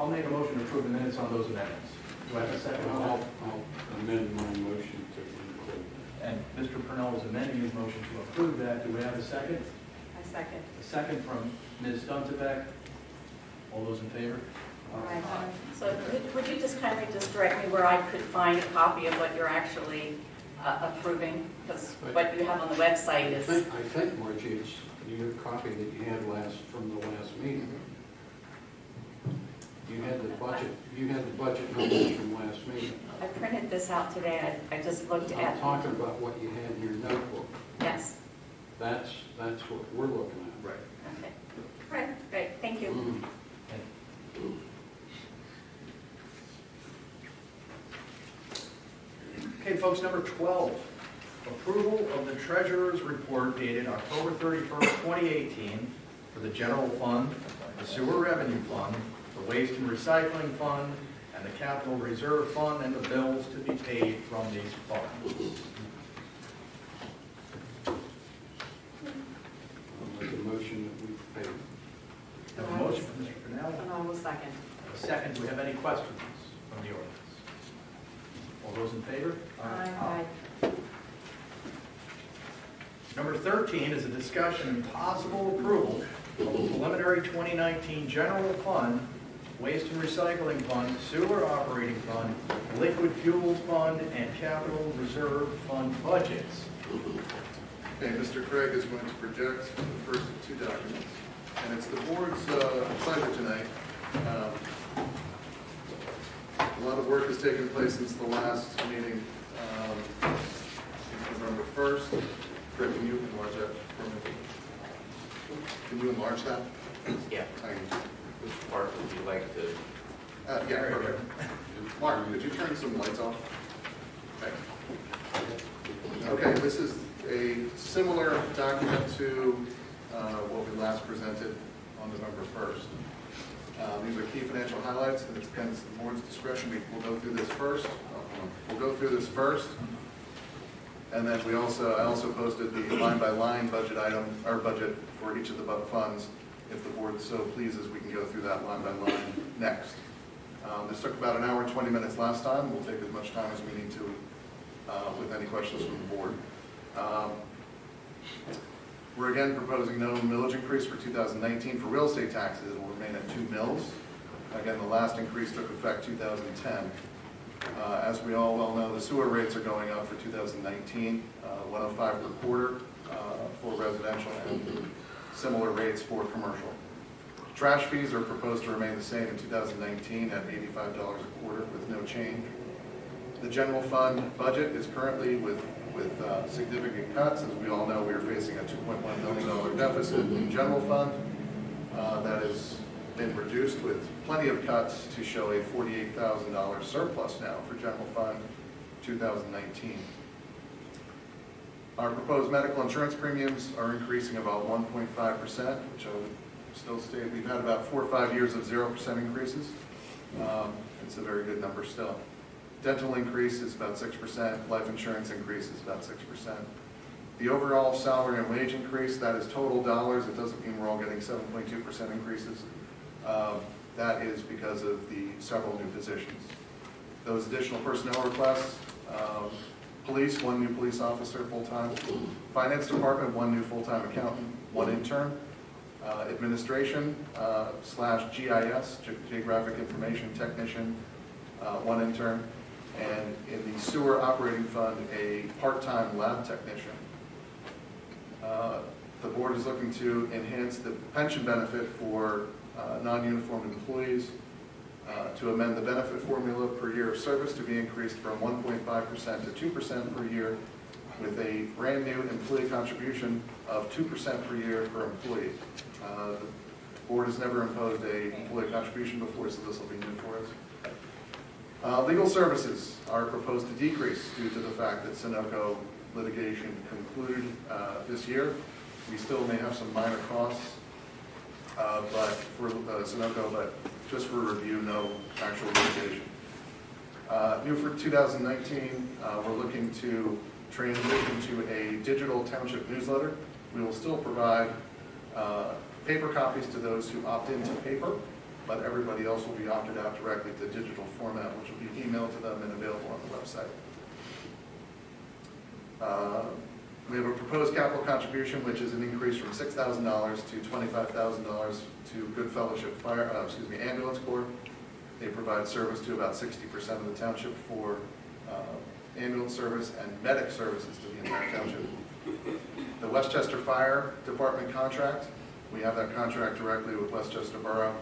make a motion to approve the minutes on those amendments. Do I have a second on that? I'll amend my motion to include. And Mr. Purnell is amending his motion to approve that. Do we have a second? I second. A second from Ms. Duntebeck. All those in favor? Aye. So would you just kindly just direct me where I could find a copy of what you're actually approving? Because what you have on the website is... I think, Margie, it's your copy that you had from the last meeting. You had the budget numbers from last meeting. I printed this out today. I just looked I'm at... talking about what you had in your notebook. Yes. That's what we're looking at. Right. Okay. All right, great. Thank you. Mm. Okay, folks, number 12, approval of the treasurer's report dated October 31st, 2018 for the general fund, the sewer revenue fund, the waste and recycling fund, and the capital reserve fund, and the bills to be paid from these funds. I'll make a motion that we pay. Have a motion from Mr. Purnell. And I will second. A second. Do we have any questions from the audience? All those in favor? Aye. Number 13 is a discussion and possible approval of the preliminary 2019 general fund, waste and recycling fund, sewer operating fund, liquid fuels fund, and capital reserve fund budgets. Okay, Mr. Craig is going to project the first of two documents. And it's the board's pleasure tonight. A lot of work has taken place since the last meeting, November 1st. Craig, can you enlarge that for me? Can you enlarge that? Yeah. Tiny. Which part would you like to? Yeah, perfect. Mark, could you turn some lights off? Thanks. Okay, this is a similar document to what we last presented on November 1st. These are key financial highlights, and it's against the board's discretion. We'll go through this first. And then I also posted the line-by-line budget item, our budget for each of the funds. If the board so pleases, we can go through that line by line next. This took about an hour and 20 minutes last time. We'll take as much time as we need to with any questions from the board. We're again proposing no millage increase for 2019 for real estate taxes. It will remain at 2 mills. Again, the last increase took effect 2010. As we all well know, the sewer rates are going up for 2019, 105 per quarter for residential and similar rates for commercial. Trash fees are proposed to remain the same in 2019 at $85 a quarter with no change. The general fund budget is currently with significant cuts. As we all know, we are facing a $2.1 million deficit in general fund. That has been reduced with plenty of cuts to show a $48,000 surplus now for general fund 2019. Our proposed medical insurance premiums are increasing about 1.5%, which I would still state we've had about 4 or 5 years of 0% increases. It's a very good number still. Dental increase is about 6%, life insurance increase is about 6%. The overall salary and wage increase, that is total dollars. It doesn't mean we're all getting 7.2% increases. That is because of the several new positions. Those additional personnel requests, police, 1 new police officer full-time. Finance department, 1 new full-time accountant, 1 intern. Administration / GIS, Geographic Information Technician, 1 intern. And in the sewer operating fund, a part-time lab technician. The board is looking to enhance the pension benefit for non-uniformed employees, to amend the benefit formula per year of service to be increased from 1.5% to 2% per year, with a brand new employee contribution of 2% per year per employee. The board has never imposed an employee contribution before, so this will be new for us. Legal services are proposed to decrease due to the fact that Sunoco litigation concluded this year. We still may have some minor costs, but for Sunoco, but just for review, no actual litigation. New for 2019, we're looking to transition to a digital township newsletter. We will still provide paper copies to those who opt into paper, but everybody else will be opted out directly to digital format, which will be emailed to them and available on the website. We have a proposed capital contribution, which is an increase from $6,000 to $25,000 to Good Fellowship Ambulance Corps. They provide service to about 60% of the township for ambulance service and medic services to the entire township. The Westchester Fire Department contract, we have that contract directly with Westchester Borough.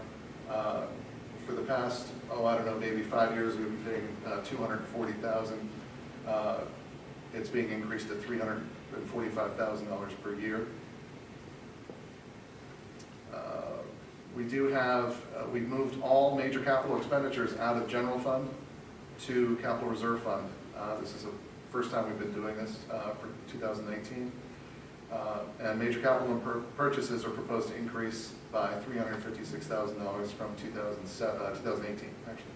For the past, I don't know, maybe 5 years, we've been paying $240,000. It's being increased to $345,000 per year. We do have, we've moved all major capital expenditures out of general fund to capital reserve fund. This is the first time we've been doing this for 2019. And major capital purchases are proposed to increase by $356,000 from 2018, actually.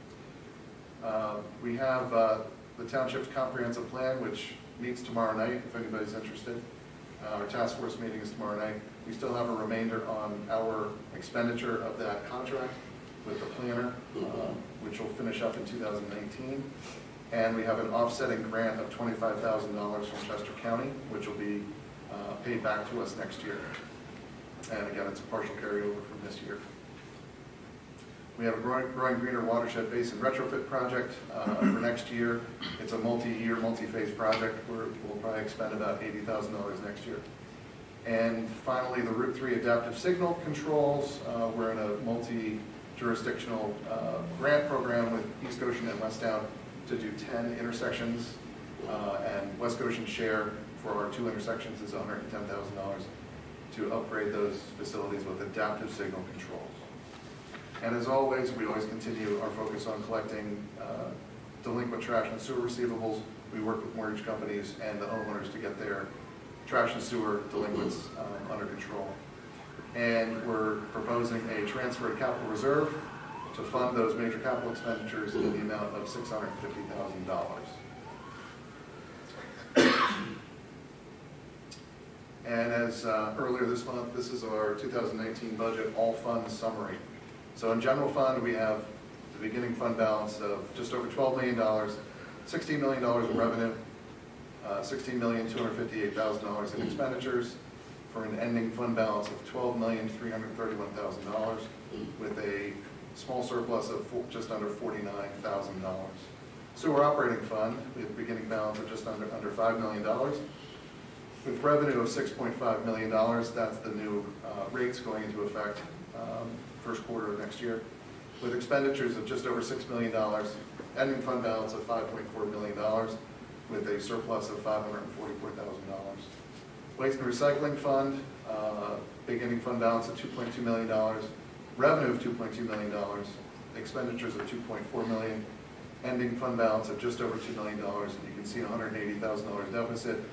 We have the township's comprehensive plan, which meets tomorrow night, if anybody's interested. Our task force meeting is tomorrow night. We still have a remainder on our expenditure of that contract with the planner, which will finish up in 2019. And we have an offsetting grant of $25,000 from Chester County, which will be paid back to us next year. And again, it's a partial carryover from this year. We have a Growing Greener Watershed Basin retrofit project for next year. It's a multi-year, multi-phase project where we'll probably expend about $80,000 next year. And finally, the Route 3 adaptive signal controls. We're in a multi-jurisdictional grant program with East Goshen and West Down to do 10 intersections. And West Goshen's share for our 2 intersections is $110,000 to upgrade those facilities with adaptive signal controls. And as always, we always continue our focus on collecting delinquent trash and sewer receivables. We work with mortgage companies and the homeowners to get their trash and sewer delinquents under control. And we're proposing a transfer to capital reserve to fund those major capital expenditures in the amount of $650,000. And as earlier this month, this is our 2019 budget all funds summary. So in general fund, we have the beginning fund balance of just over $12 million, $16 million in revenue, $16,258,000 in expenditures, for an ending fund balance of $12,331,000 with a small surplus of just under $49,000. Sewer operating fund, we have a beginning balance of just under $5 million. With revenue of $6.5 million, that's the new rates going into effect first quarter of next year. With expenditures of just over $6 million, ending fund balance of $5.4 million, with a surplus of $544,000. Waste and recycling fund, beginning fund balance of $2.2 million, revenue of $2.2 million, expenditures of $2.4 million, ending fund balance of just over $2 million, and you can see $180,000 deficit.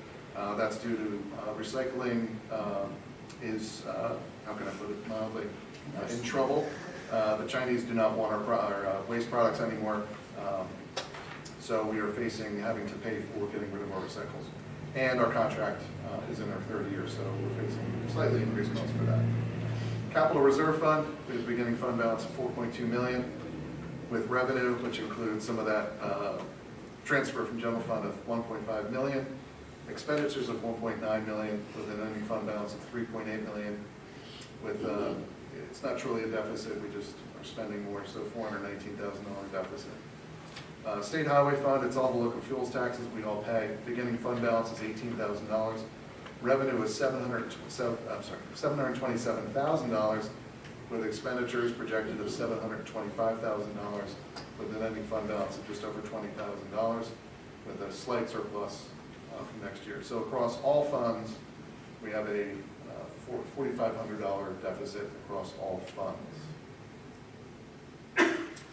That's due to recycling is, how can I put it mildly, in trouble. The Chinese do not want our waste products anymore, so we are having to pay for getting rid of our recycles. And our contract is in our third year, so we're facing slightly increased costs for that. Capital Reserve Fund, we have a beginning fund balance of $4.2 million, with revenue, which includes some of that transfer from general fund of $1.5 million, expenditures of $1.9 million, with an ending fund balance of $3.8 million. With it's not truly a deficit, we just are spending more, so $419,000 deficit. State Highway Fund, it's all the local fuels taxes we all pay. Beginning fund balance is $18,000. Revenue is $727,000, with expenditures projected of $725,000, with an ending fund balance of just over $20,000, with a slight surplus from next year. So across all funds, we have a $4,500 deficit across all funds.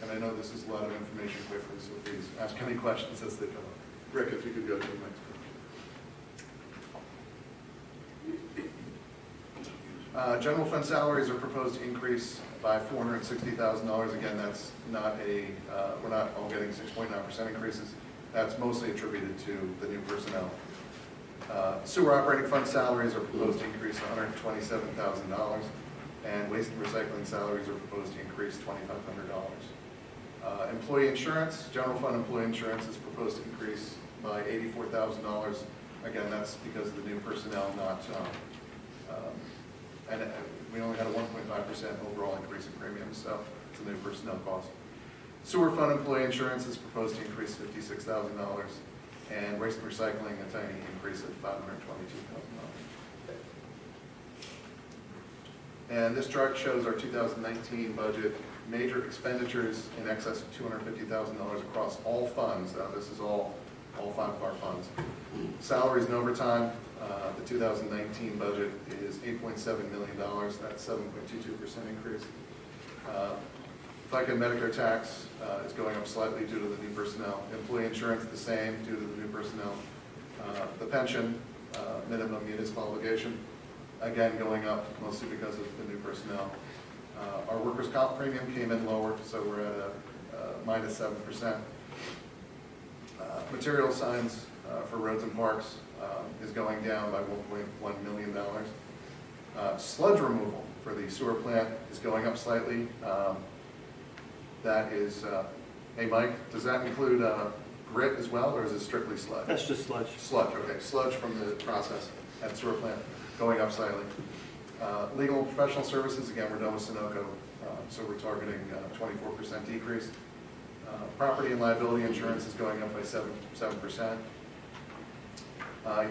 And I know this is a lot of information quickly, so please ask any questions as they come up. Rick, if you could go to the next one. General fund salaries are proposed to increase by $460,000. Again, that's not we're not all getting 6.9% increases. That's mostly attributed to the new personnel. Sewer operating fund salaries are proposed to increase $127,000, and waste and recycling salaries are proposed to increase $2,500. Employee insurance, general fund employee insurance is proposed to increase by $84,000. Again, that's because of the new personnel, and we only had a 1.5% overall increase in premiums, so it's a new personnel cost. Sewer fund employee insurance is proposed to increase $56,000, and waste and recycling a tiny increase of $522,000. And this chart shows our 2019 budget. Major expenditures in excess of $250,000 across all funds. This is all 5 of our funds. Salaries and overtime, the 2019 budget is $8.7 million. That's 7.22% increase. FICA and Medicare tax is going up slightly due to the new personnel. Employee insurance the same due to the new personnel. The pension, minimum municipal obligation, again going up mostly because of the new personnel. Our workers' comp premium came in lower, so we're at a minus 7%. Material signs for roads and parks is going down by $1.1 million. Sludge removal for the sewer plant is going up slightly. That is, hey Mike, does that include grit as well, or is it strictly sludge? That's just sludge. Sludge, okay. Sludge from the process at sewer plant going up slightly. Legal and professional services, again, we're done with Sunoco, so we're targeting 24% decrease. Property and liability insurance is going up by 7%.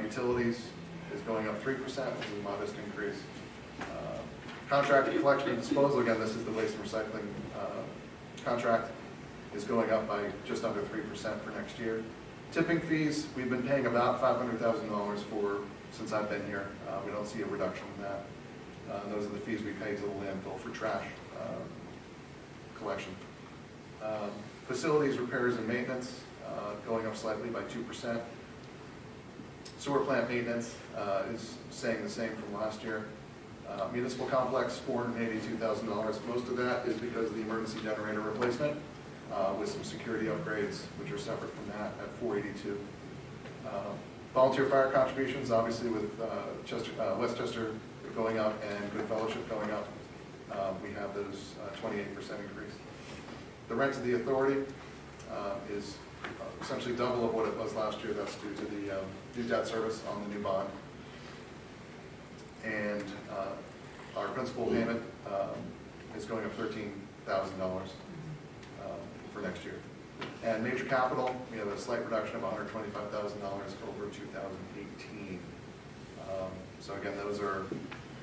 Utilities is going up 3%, which is a modest increase. Contracted collection and disposal, again, this is the waste and recycling contract, is going up by just under 3% for next year. Tipping fees, we've been paying about $500,000 since I've been here. We don't see a reduction in that. Those are the fees we pay to the landfill for trash collection. Facilities, repairs, and maintenance going up slightly by 2%. Sewer plant maintenance is staying the same from last year. Municipal complex, $482,000. Most of that is because of the emergency generator replacement with some security upgrades, which are separate from that at $482,000. Volunteer fire contributions, obviously with Westchester going up and Good Fellowship going up, we have those 28% increase. The rent to the authority is essentially double of what it was last year. That's due to the new debt service on the new bond. And our principal payment is going up $13,000 for next year. And major capital, we have a slight reduction of $125,000 over 2018. So again, those are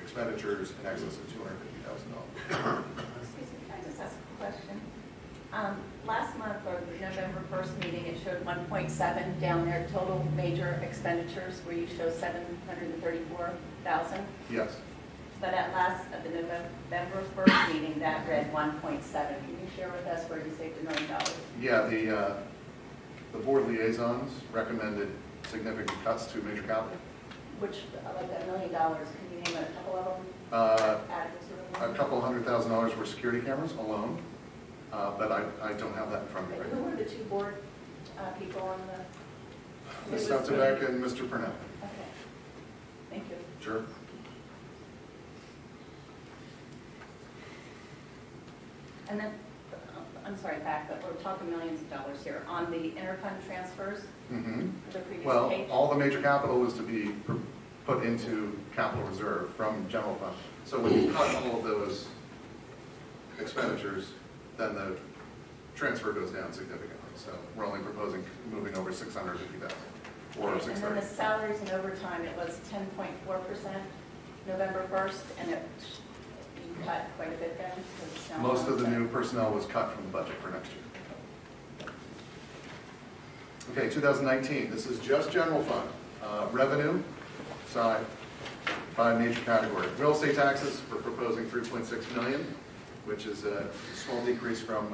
expenditures in excess of $250,000. Excuse me, can I just ask a question? Last month, or the November 1st meeting, it showed 1.7 down there, total major expenditures, where you show 734,000. Yes. But at the November 1st meeting, that read 1.7. Can you share with us where you saved $1 million? Yeah, the board liaisons recommended significant cuts to major capital. Which, like that $1 million, can you name a couple of them? A couple $100,000 were security cameras alone, but I don't have that in front of me right Who now. were the two board people on the? Ms. Stoutenbeck and Mr. Purnell. Okay, thank you. Sure. And then, I'm sorry, back, but we're talking millions of dollars here. On the interfund transfers, the previous Well, page? all the major capital was to be put into capital reserve from general fund. So when you cut all of those expenditures, then the transfer goes down significantly. So we're only proposing moving over $650,000 or And then the $630,000. salaries and overtime, it was 10.4% November 1st, and you cut quite a bit then? Most of the new personnel was cut from the budget for next year. Okay, 2019, this is just general fund. Revenue side by major category. Real estate taxes, we're proposing $3.6 million, which is a small decrease from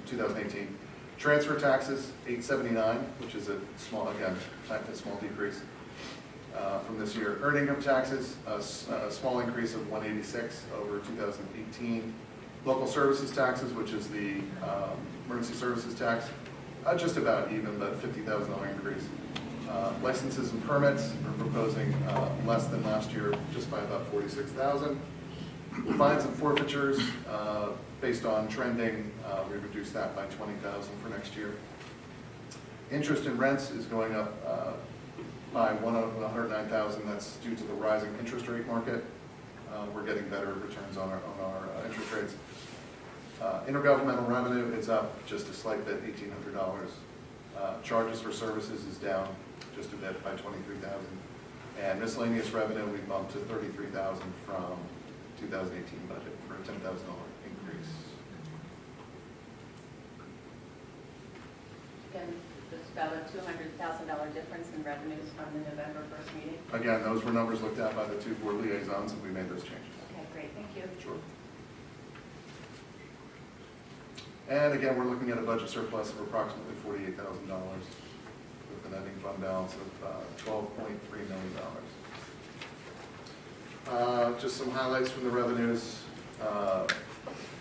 2018. Transfer taxes, $879, which is a small, again, a small decrease from this year. Earned income taxes, a small increase of $186 over 2018. Local services taxes, which is the emergency services tax, just about even, but $50,000 increase. Licenses and permits, we're proposing less than last year, just by about $46,000. Fines and forfeitures, based on trending, we reduced that by $20,000 for next year. Interest and rents is going up by $109,000. That's due to the rising interest rate market. We're getting better returns on our interest rates. Intergovernmental revenue is up just a slight bit, $1,800. Charges for services is down just a bit by $23,000. And miscellaneous revenue, we bumped to $33,000 from 2018 budget for a $10,000 increase. Again, there's about a $200,000 difference in revenues from the November 1st meeting. Again, those were numbers looked at by the two board liaisons, and we made those changes. Okay, great, thank you. Sure. And again, we're looking at a budget surplus of approximately $48,000 with an ending fund balance of $12.3 million. Just some highlights from the revenues.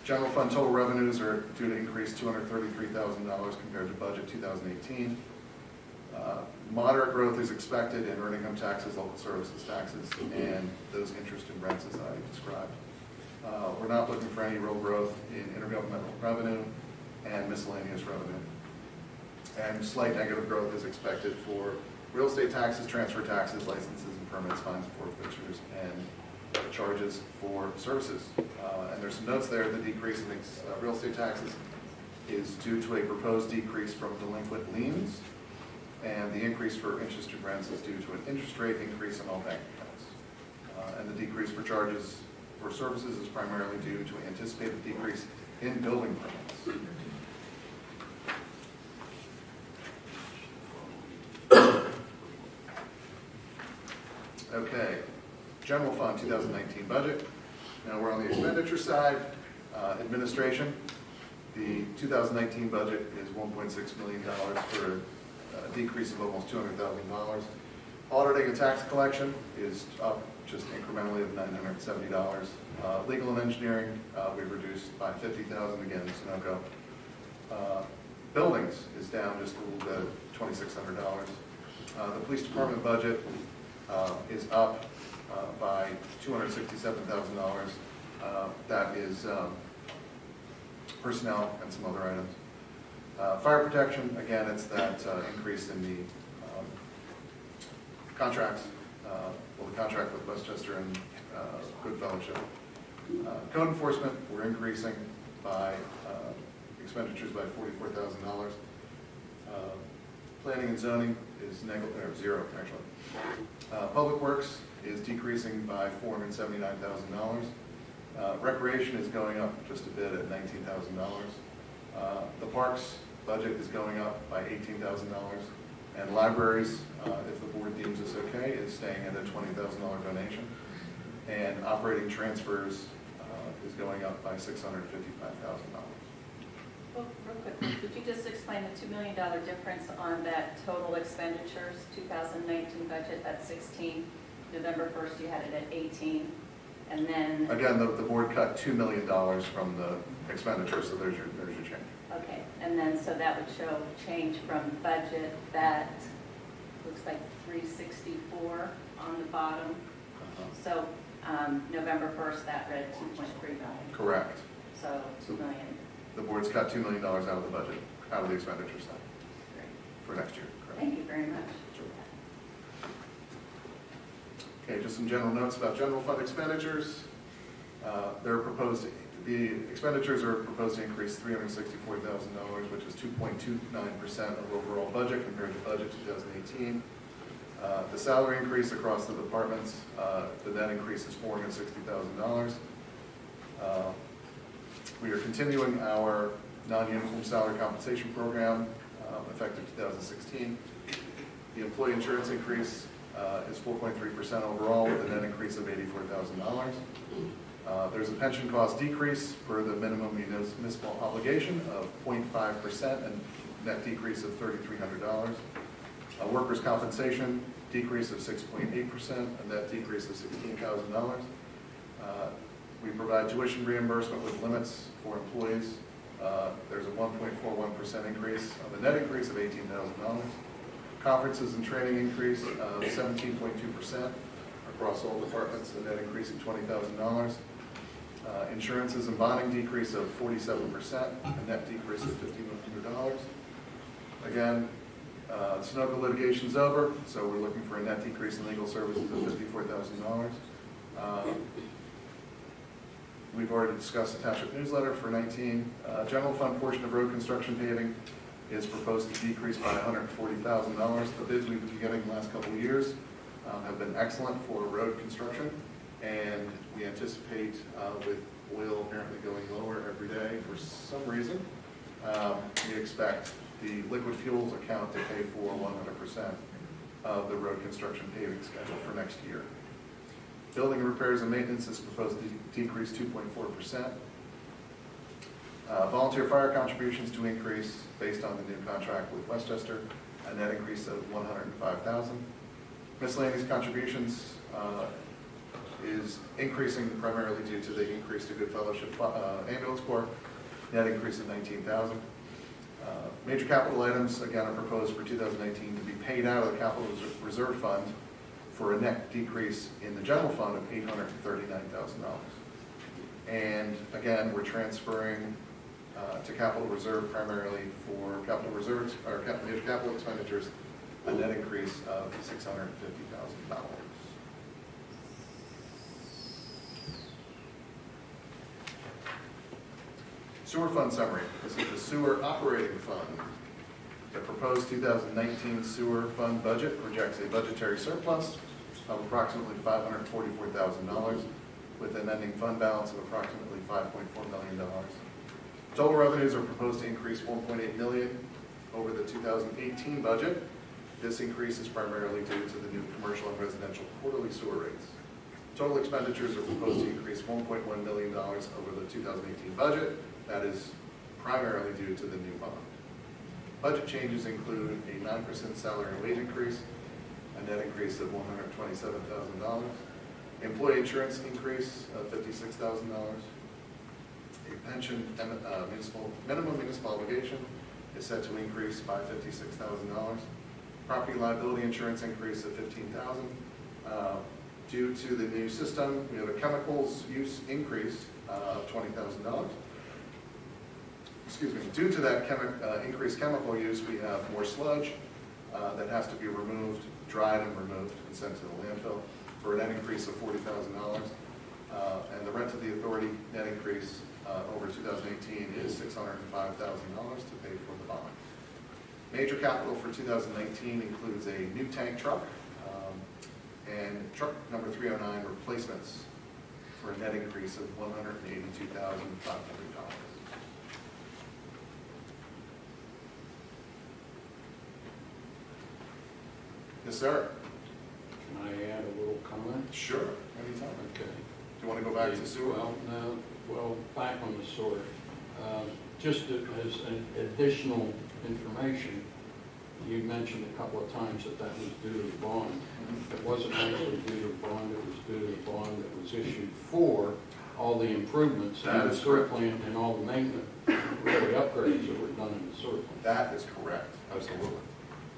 General fund total revenues are due to increase $233,000 compared to budget 2018. Moderate growth is expected in earned income taxes, local services taxes, and those interest and rents as I described. We're not looking for any real growth in intergovernmental revenue and miscellaneous revenue. And slight negative growth is expected for real estate taxes, transfer taxes, licenses and permits, fines and forfeitures, and charges for services. And there's some notes there. The decrease in real estate taxes is due to a proposed decrease from delinquent liens, and the increase for interest and rents is due to an interest rate increase in all bank accounts. And the decrease for charges for services is primarily due to an anticipated decrease in building permits. Okay, general fund 2019 budget. Now we're on the expenditure side. Administration, the 2019 budget is $1.6 million for a decrease of almost $200,000. Auditing and tax collection is up just incrementally of $970. Legal and engineering, we reduced by $50,000, again, Sunoco. Buildings is down just a little bit, $2,600. The police department budget is up by $267,000. That is personnel and some other items. Fire protection, again, it's that increase in the contracts. well, the contract with Westchester and Good Fellowship. Code enforcement, we're increasing by expenditures by $44,000. Planning and zoning is zero, actually. Public Works is decreasing by $479,000. Recreation is going up just a bit at $19,000. The parks budget is going up by $18,000. And libraries, if the board deems this okay, is staying at a $20,000 donation. And operating transfers is going up by $655,000. Well, real quick, could you just explain the $2 million difference on that total expenditures, 2019 budget at 16, November 1st you had it at 18, and then... Again, the board cut $2 million from the expenditures, so there's your change. Okay, and then so that would show change from budget that looks like 364 on the bottom. So November 1st that read 2.3 million. Correct. So 2 million. The board's cut $2 million out of the budget, out of the expenditure side for next year. Correct. Thank you very much. Okay, just some general notes about general fund expenditures. The expenditures are proposed to increase $364,000, which is 2.29% of overall budget compared to budget 2018. The salary increase across the departments, the net increase is $460,000. We are continuing our non-uniform salary compensation program effective 2016. The employee insurance increase is 4.3% overall with a net increase of $84,000. There's a pension cost decrease for the minimum municipal obligation of 0.5% and net decrease of $3,300. Workers' compensation decrease of 6.8%, a net decrease of $16,000. We provide tuition reimbursement with limits for employees. There's a 1.41% increase of a net increase of $18,000. Conferences and training increase of 17.2% across all departments, a net increase of $20,000. Insurances and bonding decrease of 47%, a net decrease of $1,500. Again, Sunoco litigation's over, so we're looking for a net decrease in legal services of $54,000. We've already discussed the township newsletter for 19. General fund portion of road construction paving is proposed to decrease by $140,000. The bids we've been getting the last couple of years have been excellent for road construction, and we anticipate with oil apparently going lower every day for some reason, we expect the liquid fuels account to pay for 100% of the road construction paving schedule for next year. Building repairs and maintenance is proposed to decrease 2.4%. Volunteer fire contributions to increase based on the new contract with Westchester, a net increase of $105,000. Miscellaneous contributions is increasing primarily due to the increase to Good Fellowship Ambulance Corps, net increase of $19,000. Major capital items, again, are proposed for 2019 to be paid out of the Capital Reserve Fund for a net decrease in the general fund of $839,000. And again, we're transferring to capital reserve primarily for capital reserves or major capital expenditures, a net increase of $650,000. Sewer fund summary. This is the sewer operating fund. The proposed 2019 sewer fund budget projects a budgetary surplus of approximately $544,000 with an ending fund balance of approximately $5.4 million. Total revenues are proposed to increase $1.8 million over the 2018 budget. This increase is primarily due to the new commercial and residential quarterly sewer rates. Total expenditures are proposed to increase $1.1 million over the 2018 budget. That is primarily due to the new bond. Budget changes include a 9% salary and wage increase, a net increase of $127,000, employee insurance increase of $56,000, a pension minimum municipal obligation is set to increase by $56,000, property liability insurance increase of $15,000. Due to the new system, we have a chemicals use increase of $20,000. Excuse me, due to that increased chemical use, we have more sludge, that has to be removed, dried and removed, and sent to the landfill for a net increase of $40,000. And the rent to the authority net increase over 2018 is $605,000 to pay for the bond. Major capital for 2019 includes a new tank truck and truck number 309 replacements for a net increase of $182,500. Yes, sir. Can I add a little comment? Sure, anytime. Okay. Do you want to go back to sewer? Well, no, well, back on the sewer. Just as an additional information, you mentioned a couple of times that that was due to the bond. It wasn't actually due to the bond, it was due to the bond that was issued for all the improvements in the sewer plant and all the maintenance, really upgrades that were done in the sewer plant. That is correct. Absolutely.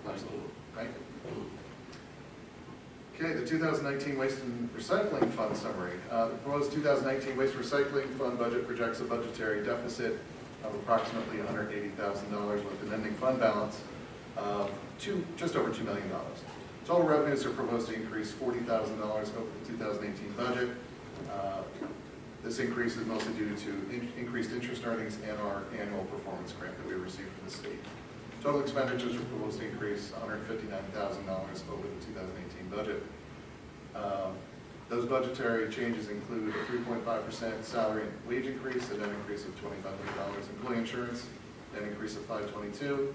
Absolutely. Thank you. Okay, the 2019 Waste and Recycling Fund summary. The proposed 2019 Waste Recycling Fund budget projects a budgetary deficit of approximately $180,000 with an ending fund balance of just over $2 million. Total revenues are proposed to increase $40,000 over the 2018 budget. This increase is mostly due to increased interest earnings and our annual performance grant that we received from the state. Total expenditures are proposed to increase $159,000 over the 2018 budget. Those budgetary changes include a 3.5% salary and wage increase, a net increase of $2,500, employee insurance, an increase of $522.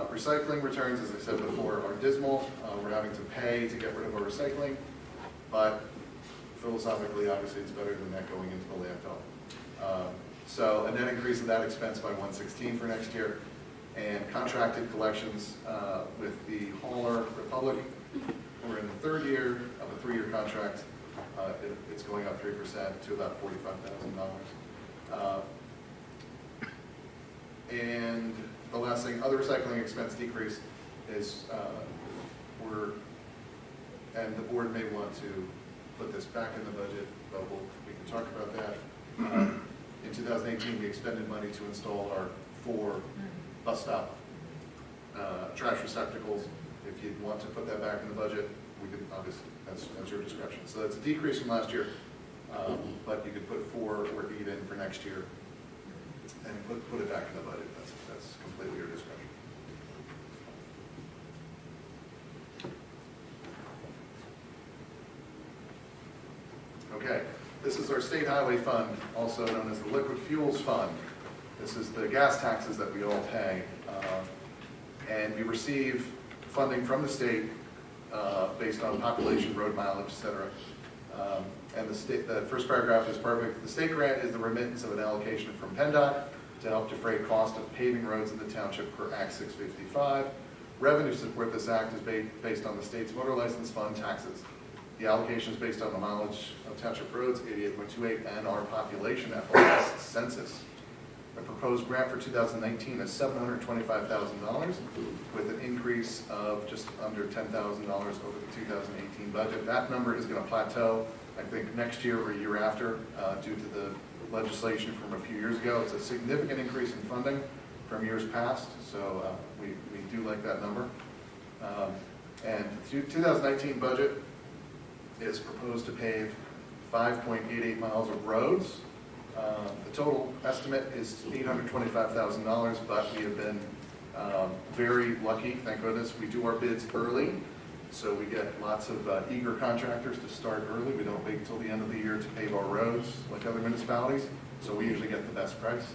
Recycling returns, as I said before, are dismal. We're having to pay to get rid of our recycling, but philosophically, obviously, it's better than that going into the landfill. So a net increase of that expense by $116 for next year. And contracted collections with the hauler Republic, we're in the third year of a 3-year contract. It's going up 3% to about $45,000. And the last thing, other recycling expense decrease is and the board may want to put this back in the budget, but we can talk about that. In 2018, we expended money to install our 4 bus stop trash receptacles. If you want to put that back in the budget, we could obviously, that's your discretion. So that's a decrease from last year, but you could put 4 or 8 in for next year and put it back in the budget. That's completely your discretion. Okay, this is our state highway fund, also known as the liquid fuels fund. This is the gas taxes that we all pay. And we receive funding from the state based on population, road mileage, et cetera. And the first paragraph is perfect. The state grant is the remittance of an allocation from PennDOT to help defray cost of paving roads in the township per Act 655. Revenue to support this act is based on the state's motor license fund taxes. The allocation is based on the mileage of township roads, 88.28, and our population at the last census. The proposed grant for 2019 is $725,000 with an increase of just under $10,000 over the 2018 budget. That number is going to plateau, I think, next year or year after due to the legislation from a few years ago. It's a significant increase in funding from years past, so we do like that number. And the 2019 budget is proposed to pave 5.88 miles of roads. The total estimate is $825,000, but we have been very lucky, thank goodness. We do our bids early, so we get lots of eager contractors to start early. We don't wait until the end of the year to pave our roads like other municipalities, so we usually get the best price.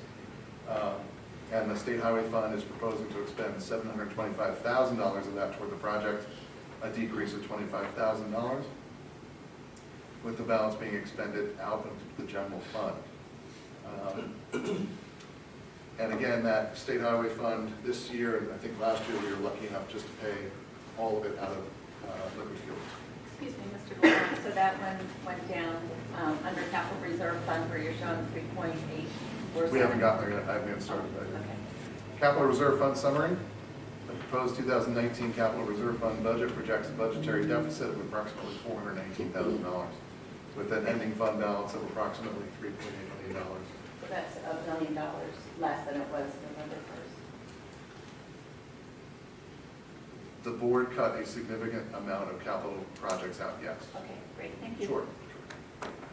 And the State Highway Fund is proposing to expend $725,000 of that toward the project, a decrease of $25,000, with the balance being expended out of the general fund. And again, that State Highway Fund this year, and I think last year, we were lucky enough just to pay all of it out of liquid fuels. Excuse me, Mr. Gordon, so that one went down under capital reserve fund where you're showing 3.8. We haven't gotten there yet. I haven't even started that yet. Okay. Capital Reserve Fund summary. The proposed 2019 Capital Reserve Fund budget projects a budgetary deficit of approximately $419,000 with an ending fund balance of approximately $3.8 million. So that's $1 million less than it was November the board cut a significant amount of capital projects out, yes. Okay, great, thank you. Sure.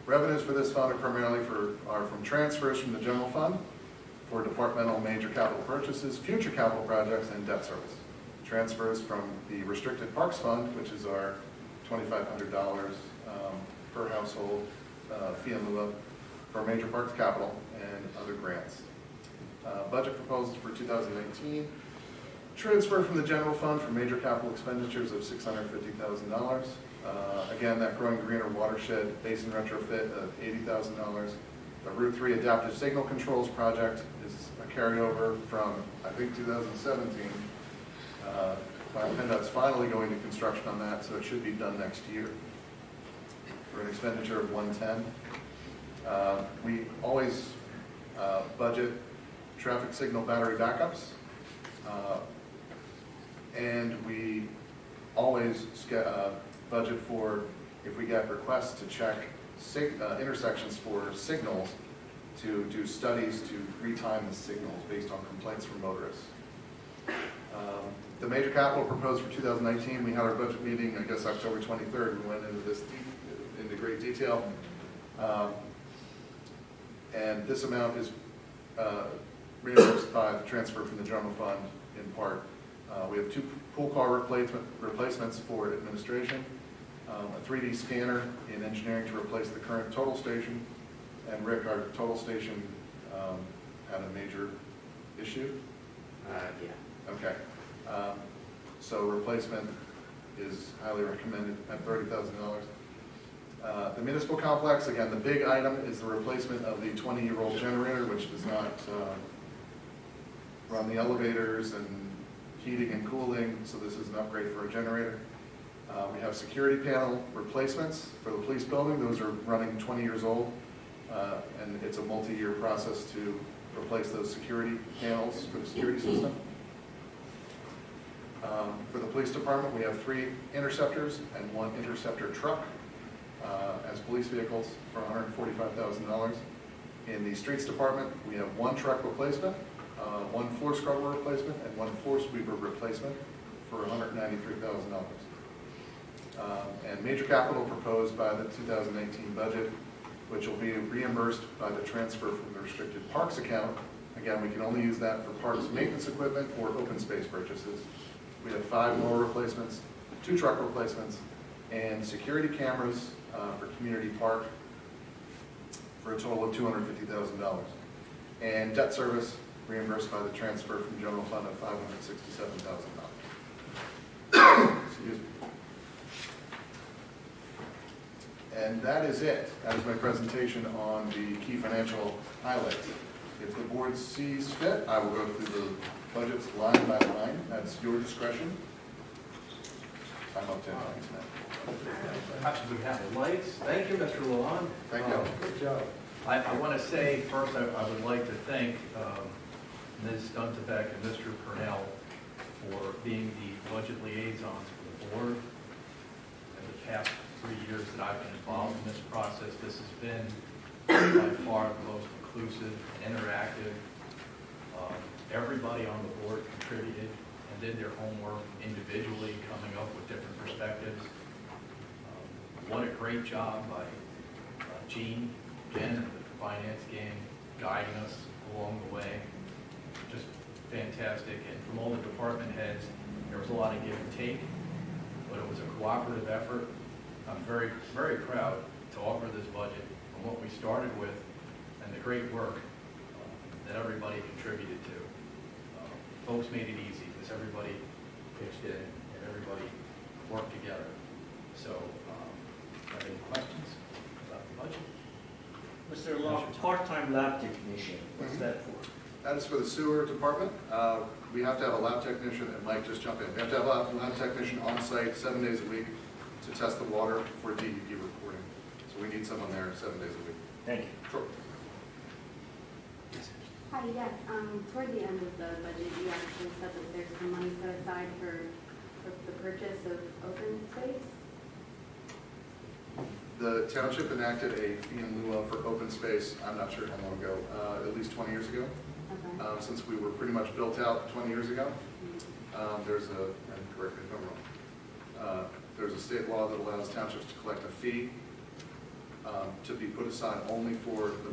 Revenues for this fund are primarily are from transfers from the general fund for departmental major capital purchases, future capital projects, and debt service. Transfers from the restricted parks fund, which is our $2,500 per household fee in lieu of for major parks capital and other grants. Budget proposals for 2018. Transfer from the general fund for major capital expenditures of $650,000. Again, that growing greener watershed basin retrofit of $80,000. The Route 3 adaptive signal controls project is a carryover from, I think, 2017. PennDOT's finally going to construction on that, so it should be done next year for an expenditure of $110. We always budget traffic signal battery backups, and we always budget for, if we get requests to check intersections for signals, to do studies to retime the signals based on complaints from motorists. The major capital proposed for 2019, we had our budget meeting, I guess, October 23rd. We went into this into great detail. And this amount is reimbursed by the transfer from the general fund in part. We have 2 pool car replacements for administration, a 3D scanner in engineering to replace the current total station, and Rick, our total station had a major issue? Yeah. Okay. So replacement is highly recommended at $30,000. The municipal complex, again, the big item is the replacement of the 20-year-old generator, which does not run the elevators and heating and cooling, so this is an upgrade for a generator. We have security panel replacements for the police building. Those are running 20 years old, and it's a multi-year process to replace those security panels for the security system. For the police department, we have 3 interceptors and 1 interceptor truck as police vehicles for $145,000. In the streets department, we have 1 truck replacement, 1 floor scrubber replacement, and 1 floor sweeper replacement for $193,000. And major capital proposed by the 2018 budget, which will be reimbursed by the transfer from the restricted parks account. Again, we can only use that for parks maintenance equipment or open space purchases. We have 5 mower replacements, 2 truck replacements, and security cameras for community park for a total of $250,000. And debt service reimbursed by the transfer from general fund of $567,000. Excuse me. And that is it. That is my presentation on the key financial highlights. If the board sees fit, I will go through the budgets line by line. That's your discretion. I'm up to 9 tonight. Actually, we have the lights. Thank you, Mr. Lalonde. Thank you. Good job. I want to say first, I would like to thank Ms. Duntebeck and Mr. Purnell for being the budget liaisons for the board. In the past 3 years that I've been involved in this process, this has been by far the most inclusive and interactive. Everybody on the board contributed and did their homework individually, coming up with different perspectives. What a great job by Jen and the finance gang guiding us along the way. Just fantastic. And from all the department heads, there was a lot of give and take, but it was a cooperative effort. I'm very, very proud to offer this budget from what we started with and the great work that everybody contributed to. Folks made it easy because everybody pitched in and everybody worked together. So, have any questions about the budget? Mr. Law, part-time lab technician, what's that for? That is for the sewer department. We have to have a lab technician, and Mike, just jump in. We have to have a lab technician on site 7 days a week to test the water for DEP reporting. So we need someone there 7 days a week. Thank you. Sure. Hi, yes. Toward the end of the budget, you actually said that there's some money set aside for the purchase of open space. The township enacted a fee in lieu of for open space, I'm not sure how long ago, at least 20 years ago. Okay. Since we were pretty much built out 20 years ago. There's a, and correct me if I'm wrong, there's a state law that allows townships to collect a fee to be put aside only for the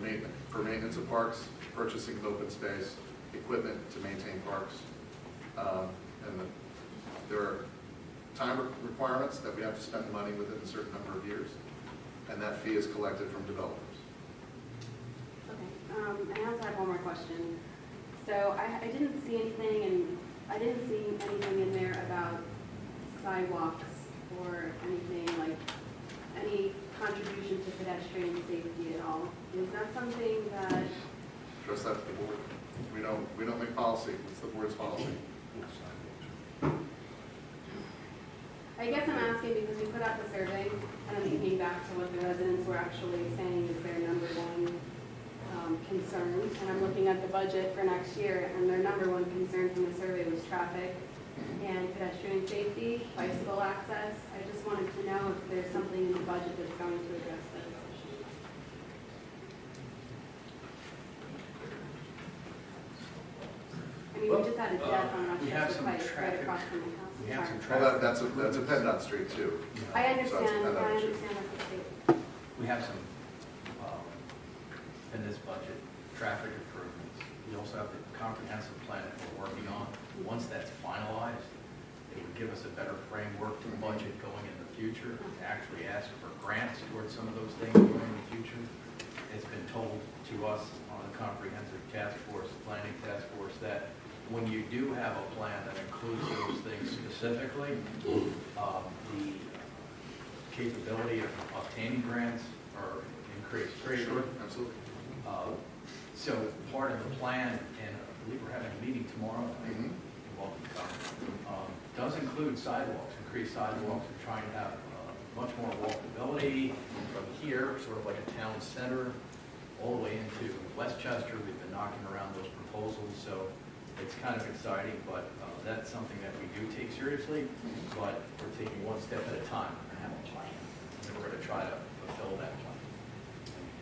maintenance of parks, purchasing of open space, equipment to maintain parks. There are time requirements that we have to spend the money within a certain number of years, and that fee is collected from developers. Okay, I also have one more question. So I didn't see anything, and I didn't see anything in there about sidewalks or anything like any contribution to pedestrian safety at all. Is that something that? Address that to the board. We don't make policy. It's the board's policy. I guess I'm asking because we put out the survey, and I'm thinking back to what the residents were actually saying is their number one concern. And I'm looking at the budget for next year, and their number one concern from the survey was traffic and pedestrian safety, bicycle access. I just wanted to know if there's something in the budget that's going to address those issues. I mean, we just had a death on Rochester Pike right across from my house. We have some Well, traffic. that's a PennDOT street too. I So understand, that's a PennDOT I issue. understand that's the state. We have some, in this budget, traffic improvements. We also have the comprehensive plan that we're working on. Once that's finalized, it would give us a better framework to budget going in the future, to actually ask for grants towards some of those things going in the future. It's been told to us on the comprehensive task force, planning task force, that when you do have a plan that includes those things specifically, the capability of obtaining grants are increased greatly. Sure, absolutely. So part of the plan, and I believe we're having a meeting tomorrow, you're welcome to come, does include sidewalks, increased sidewalks. We're trying to have much more walkability from here, sort of like a town center, all the way into Westchester. We've been knocking around those proposals, so it's kind of exciting, but that's something that we do take seriously, but we're taking one step at a time and have a plan. And we're going to try to fulfill that plan.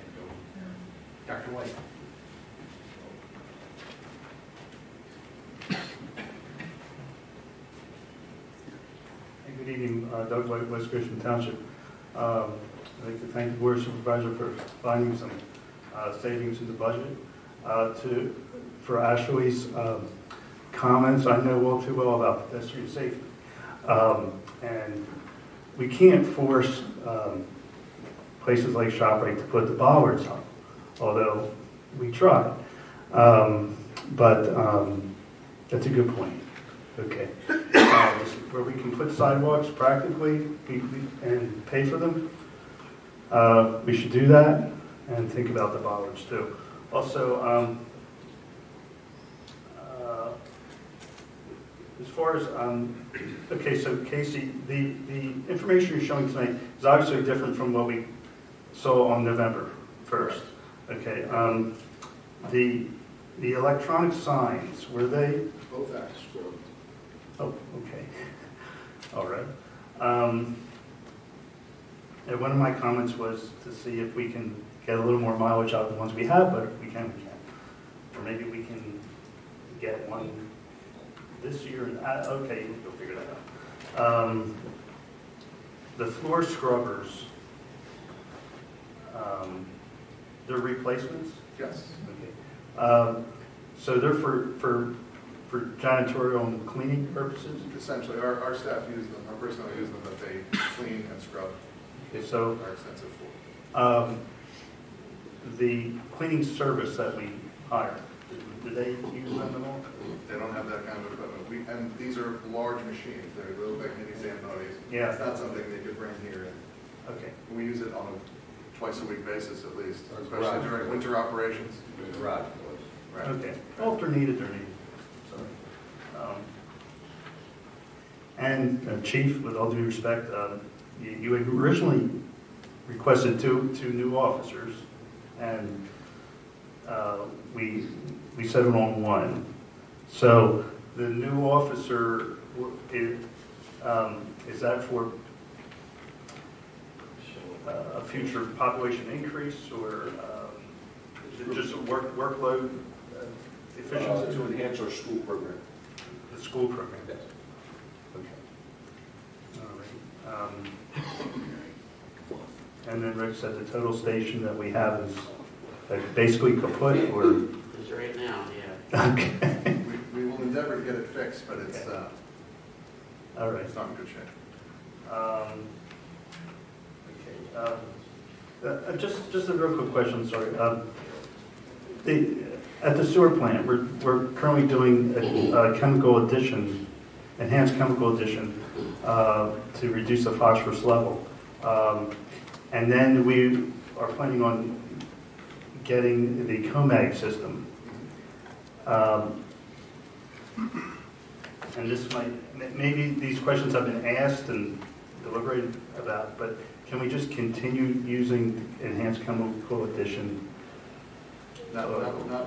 And go. Dr. White. Hey, good evening, Doug White, West Goshen Township. I'd like to thank the Board of Supervisors for finding some savings in the budget. For Ashley's comments, I know all too well about pedestrian safety. And we can't force places like ShopRite to put the bollards up, although we try. But that's a good point. Okay. Where we can put sidewalks practically and pay for them, we should do that and think about the bollards too. Also, as far as, okay, so Casey, the information you're showing tonight is obviously different from what we saw on November 1st. Okay, the electronic signs, were they? Both acts. Oh, okay. All right. And one of my comments was to see if we can get a little more mileage out of the ones we have, but if we can, we can. Or maybe we can get one this year. Okay, we'll figure that out. The floor scrubbers, they're replacements? Yes. Okay. So they're for janitorial and cleaning purposes? Essentially, our staff use them, our personnel use them, but they clean and scrub. Okay, so Our extensive floor. the cleaning service that we hire, do they use them at all? They don't have that kind of equipment. And these are large machines. They're real big mini sand bodies. Yeah. It's not something they could bring here. Okay. We use it on a twice-a-week basis at least, especially during winter operations. Right. Right. Okay. Well, if they're needed, they're needed. Sorry. And Chief, with all due respect, you had originally requested two new officers, and we settled on one. So the new officer is that for a future population increase, or is it just a workload efficiency? To enhance our school program. The school program. Yes. And then Rick said the total station that we have is basically kaput, or? It's right now, yeah. Okay. We will endeavor to get it fixed, but it's, All right. it's not in good shape. Just a real quick question, sorry. At the sewer plant, we're currently doing a chemical addition, enhanced chemical addition, to reduce the phosphorus level. And then we are planning on getting the COMAG system. And this might, maybe these questions have been asked and deliberated about, but can we just continue using enhanced chemical addition? Not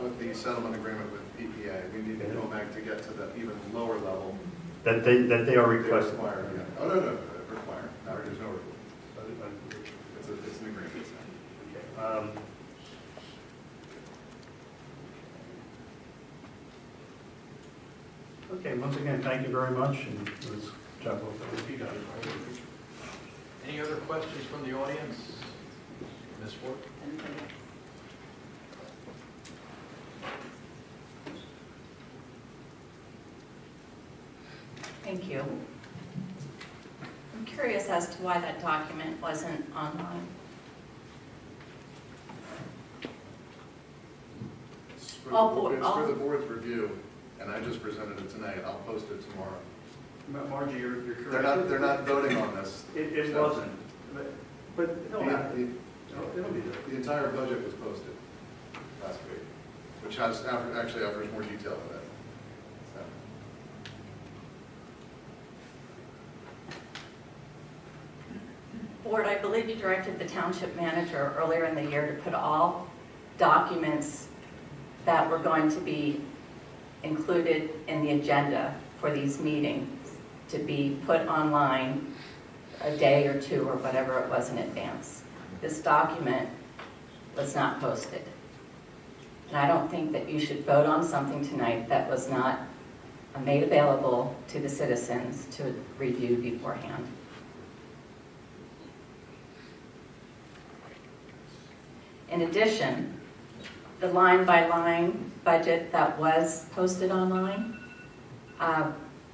with the settlement agreement with EPA. We need to go back to get to the even lower level. That they are requesting? Yeah. Oh, no, require. No, there's no requirement. It's an agreement. Okay. Okay, once again, thank you very much, and it was job well done. Any other questions from the audience? Ms. Ford? Thank you. I'm curious as to why that document wasn't online. It's for the board's review, and I just presented it tonight. I'll post it tomorrow. Margie, you're correct. They're not voting on this. It wasn't. But it'll be there. The entire budget was posted last week, which actually offers more detail of that. Board, I believe you directed the township manager earlier in the year to put all documents that were going to be included in the agenda for these meetings to be put online a day or two or whatever it was in advance. This document was not posted. And I don't think that you should vote on something tonight that was not made available to the citizens to review beforehand. In addition, the line-by-line budget that was posted online,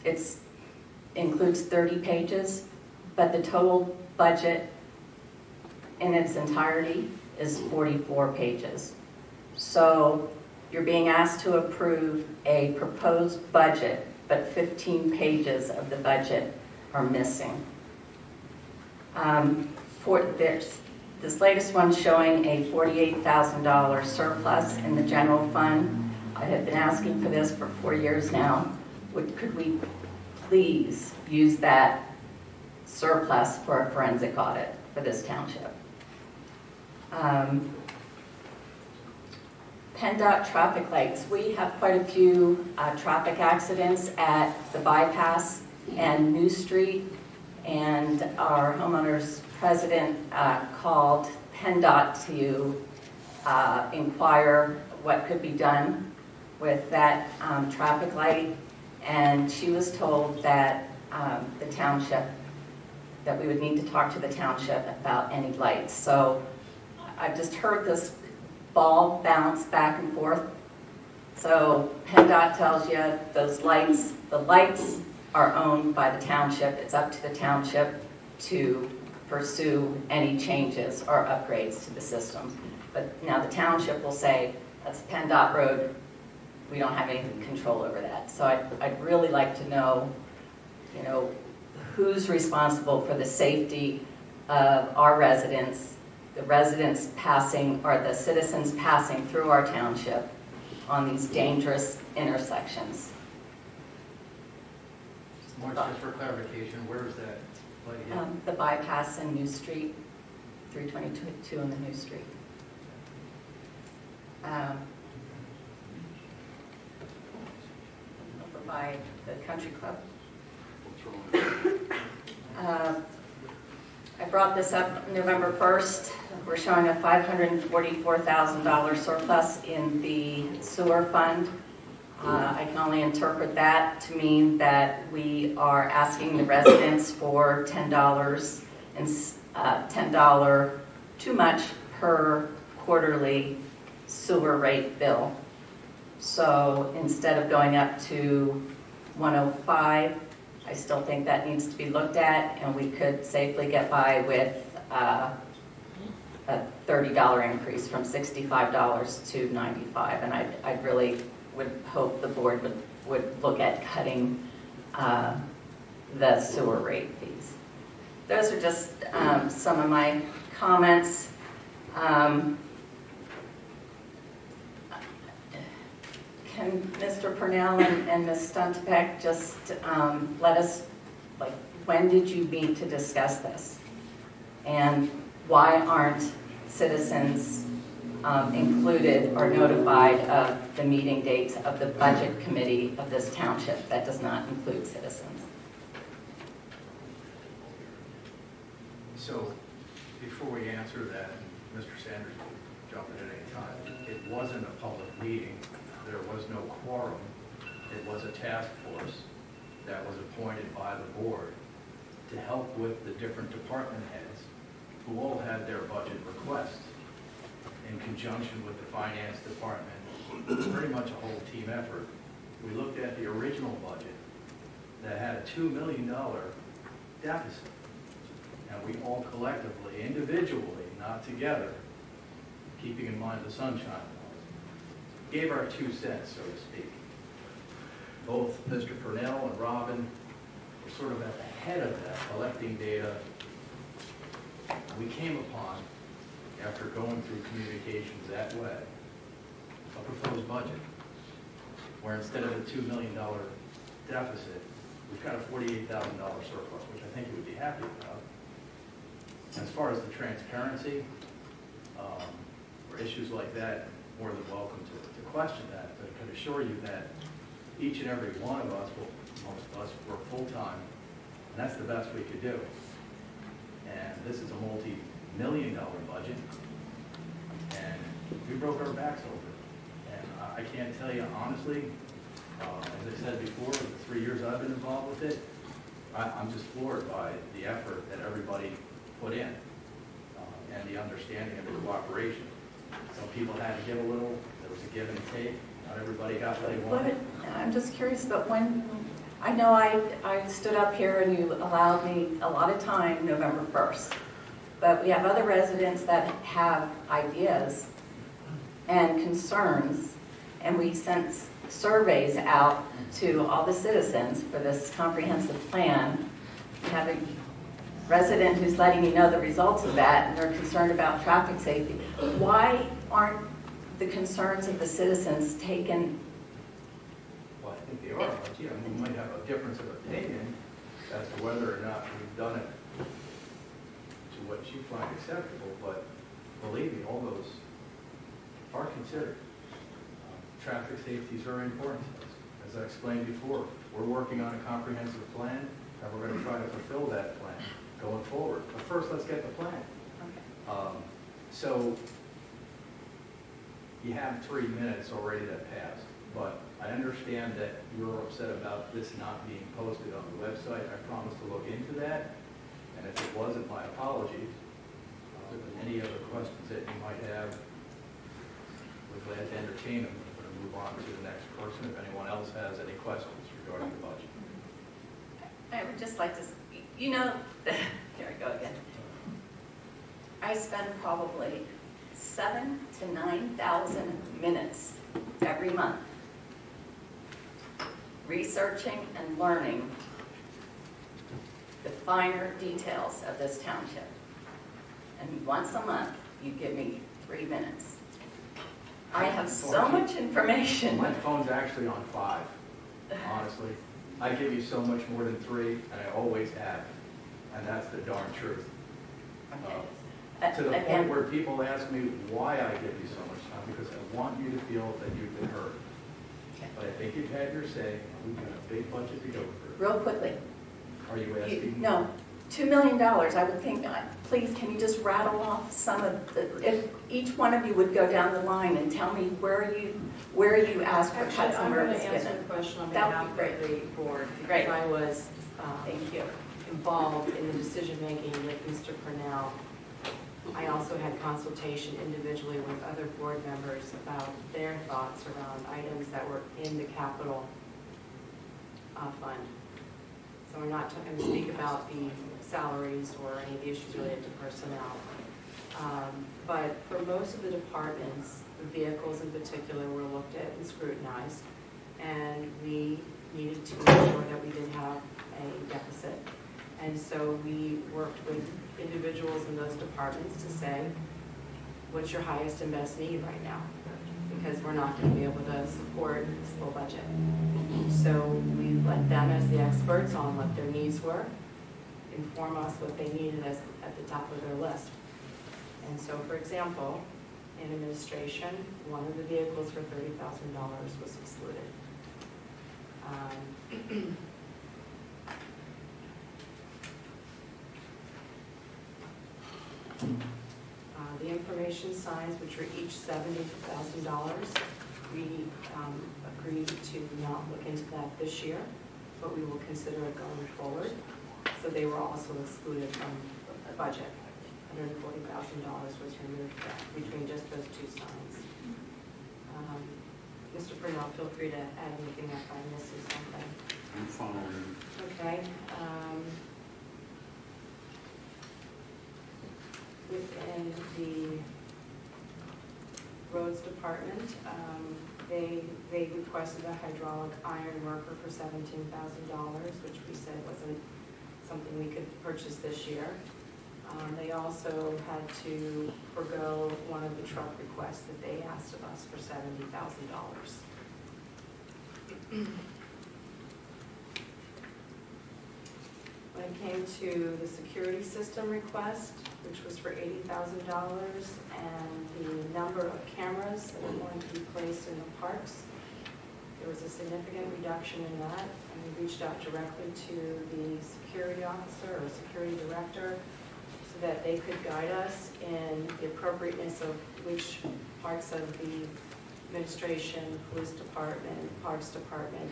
it includes 30 pages, but the total budget in its entirety is 44 pages. So you're being asked to approve a proposed budget, but 15 pages of the budget are missing. This latest one's showing a $48,000 surplus in the general fund. I have been asking for this for 4 years now. Could we please use that surplus for a forensic audit for this township? PennDOT traffic lights. We have quite a few traffic accidents at the bypass and New Street, and our homeowners president called PennDOT to inquire what could be done with that traffic light, and she was told that the township, that we would need to talk to the township about any lights. So I've just heard this ball bounce back and forth. So PennDOT tells you those lights, the lights are owned by the township. It's up to the township to pursue any changes or upgrades to the system. But now the township will say, that's PennDOT road, we don't have any control over that. So I'd really like to know, who's responsible for the safety of our residents, the residents passing, or the citizens passing through our township on these dangerous intersections. Mark, just for clarification, where is that light again? The bypass in New Street, 322 on the New Street. Over by the country club. I brought this up November 1st. We're showing a $544,000 surplus in the sewer fund. I can only interpret that to mean that we are asking the residents for $10 and $10 too much per quarterly sewer rate bill. So instead of going up to 105, I still think that needs to be looked at, and we could safely get by with a $30 increase from $65 to $95. And I really would hope the board would look at cutting the sewer rate fees. Those are just some of my comments. Can Mr. Purnell and Ms. Stuntebeck just let us, like, when did you meet to discuss this? And why aren't citizens included or notified of the meeting dates of the budget committee of this township that does not include citizens? So before we answer that, Mr. Sanders can jump in at any time. It wasn't a public meeting. There was no quorum. It was a task force that was appointed by the board to help with the different department heads who all had their budget requests in conjunction with the finance department. It was very much a whole team effort. We looked at the original budget that had a $2 million deficit. And we all collectively, individually, not together, keeping in mind the sunshine laws, gave our 2 cents, so to speak. Both Mr. Purnell and Robin were sort of at the head of that, collecting data. We came upon, after going through communications that way, a proposed budget, where instead of a $2 million deficit, we've got a $48,000 surplus, which I think you would be happy about. As far as the transparency, for issues like that, more than welcome to question that, but I can assure you that each and every one of us, well, most of us, work full-time, and that's the best we could do. And this is a multi-million-dollar budget, and we broke our backs over it. And I can't tell you honestly, as I said before, the 3 years I've been involved with it, I'm just floored by the effort that everybody put in and the understanding of the cooperation. Some people had to give a little, there was a give and take, not everybody got what they wanted. I'm just curious, but when, I know I stood up here and you allowed me a lot of time November 1st, but we have other residents that have ideas and concerns, and we sent surveys out to all the citizens for this comprehensive plan. We have a resident who's letting me know the results of that, and they're concerned about traffic safety. Why aren't the concerns of the citizens taken? Well, I think they are, but you know, we might have a difference of opinion as to whether or not we've done it to what you find acceptable, but believe me, all those are considered. Traffic safety is very important to us. As I explained before, we're working on a comprehensive plan, and we're going to try to fulfill that plan going forward. But first, let's get the plan. Okay. So you have 3 minutes already that passed, but I understand that you're upset about this not being posted on the website. I promise to look into that, and if it wasn't, my apologies. Any other questions that you might have, we're glad to entertain them. We're going to move on to the next person if anyone else has any questions regarding the budget. I would just like to, you know, here I go again. I spend probably 7,000 to 9,000 minutes every month researching and learning the finer details of this township. And once a month, you give me 3 minutes. I have so much information. My phone's actually on 5, honestly. I give you so much more than 3, and I always have. And that's the darn truth. Okay. To the point where people ask me why I give you so much time, because I want you to feel that you've been heard. Okay. But I think you've had your say. We've got a big budget to go through. Real quickly. Are you asking? No. $2 million, I would think, please, can you just rattle off some of the, if each one of you would go down the line and tell me where you asked for cuts and where it was I'm going to answer given. the question on That behalf would be of the board, Great. because I was Thank you. involved in the decision-making with Mr. Purnell. I also had consultation individually with other board members about their thoughts around items that were in the capital fund. So we're not going to speak about the salaries or any of the issues related to personnel. But for most of the departments, the vehicles in particular were looked at and scrutinized, and we needed to make sure that we didn't have a deficit. And so we worked with individuals in those departments to say, what's your highest and best need right now? Because we're not going to be able to support this full budget. So we let them, as the experts on what their needs were, inform us what they needed as at the top of their list. And so, for example, in administration, one of the vehicles for $30,000 was excluded. The information signs, which are each $70,000, we agreed to not look into that this year, but we will consider it going forward. So they were also excluded from the budget. $140,000 was removed between just those two signs. Mr. Purnell, feel free to add anything if I'm missing something. I'm following. Okay. Within the roads department, they requested a hydraulic iron worker for $17,000, which we said wasn't something we could purchase this year. They also had to forego one of the truck requests that they asked of us for $70,000. When it came to the security system request, which was for $80,000, and the number of cameras that are going to be placed in the parks, there was a significant reduction in that. And we reached out directly to the security officer or security director so that they could guide us in the appropriateness of which parts of the administration, police department, parks department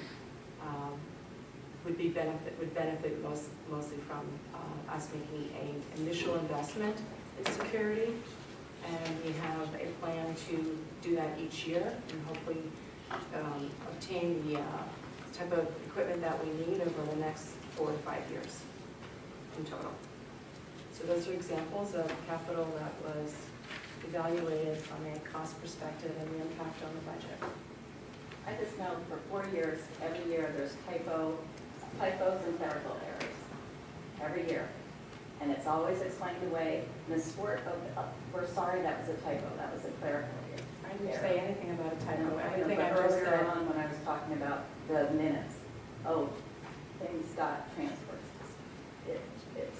would benefit mostly from us making an initial investment in security. And we have a plan to do that each year and hopefully obtain the type of equipment that we need over the next 4 to 5 years in total. So those are examples of capital that was evaluated from a cost perspective and the impact on the budget. I just know for 4 years, every year there's typos and clerical errors. Every year. And it's always explained away. Ms. Swart, we're sorry that was a typo. That was a clerical error. I didn't say anything about a typo. Everything Everything I just earlier said. on when I was talking about the minutes. Oh, things got transferred.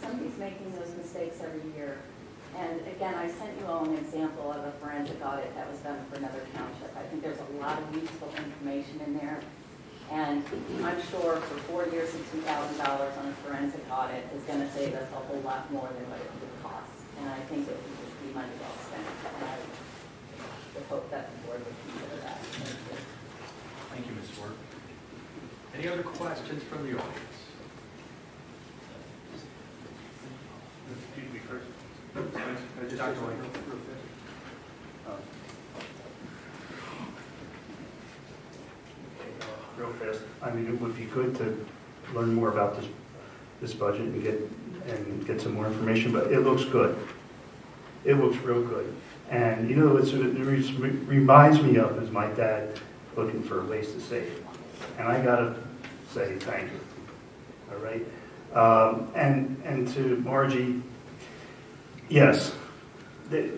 Somebody's making those mistakes every year. And again, I sent you all an example of a forensic audit that was done for another township. I think there's a lot of useful information in there. And I'm sure for 4 years and $2,000 on a forensic audit is going to save us a whole lot more than what it would cost. And I think it would just be money well spent. And I would hope that the board would consider that. Thank you, Ms. Swart. Any other questions from the audience? Excuse me, first. Dr. White. Real fast. I mean, it would be good to learn more about this budget and get some more information, but it looks good. It looks real good. And you know, it reminds me of is my dad looking for ways to save. And I gotta say thank you. All right. And to Margie, yes, the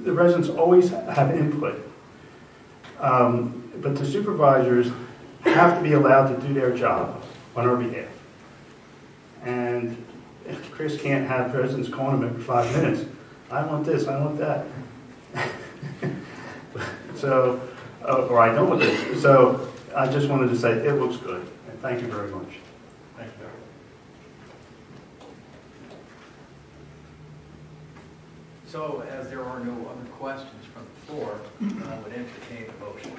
residents always have input. But the supervisors have to be allowed to do their job on our behalf. And Chris can't have residents calling him every 5 minutes. I want this, I want that. So, or I don't want this. So I just wanted to say it looks good. And thank you very much. Thank you, So as there are no other questions from the floor, I would entertain a motion.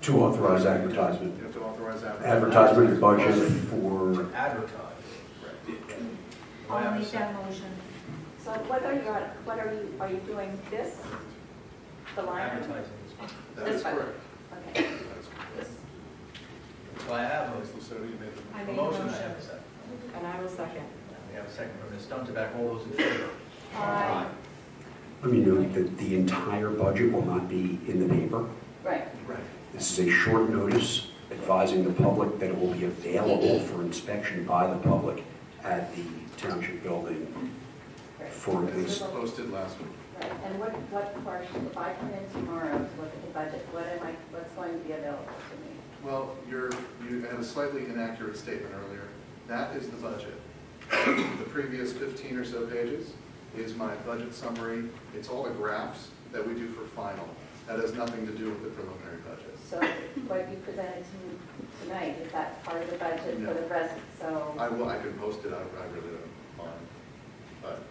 To authorize advertisement. You have to authorize Advertisement of budget for, Advertise. I'll make that motion. So are you doing this? The line? Advertising. That is correct. Okay. So I have Ms. Lucetti, you made I a made motion, a I motion. have a second. And I will second. We have a second from Ms. Duntebeck. All those in favor? Aye. let me note that the entire budget will not be in the paper. Right. Right. This is a short notice advising the public that it will be available for inspection by the public at the township building for at It least. was posted last week. Right, and what portion, if I come in tomorrow to look at the budget, what's going to be available to me? Well, you had a slightly inaccurate statement earlier. That is the budget. The previous 15 or so pages is my budget summary. It's all the graphs that we do for final. That has nothing to do with the preliminary budget. So what you presented to me tonight, is that part of the budget for the residents? So I can post it, I really don't mind. But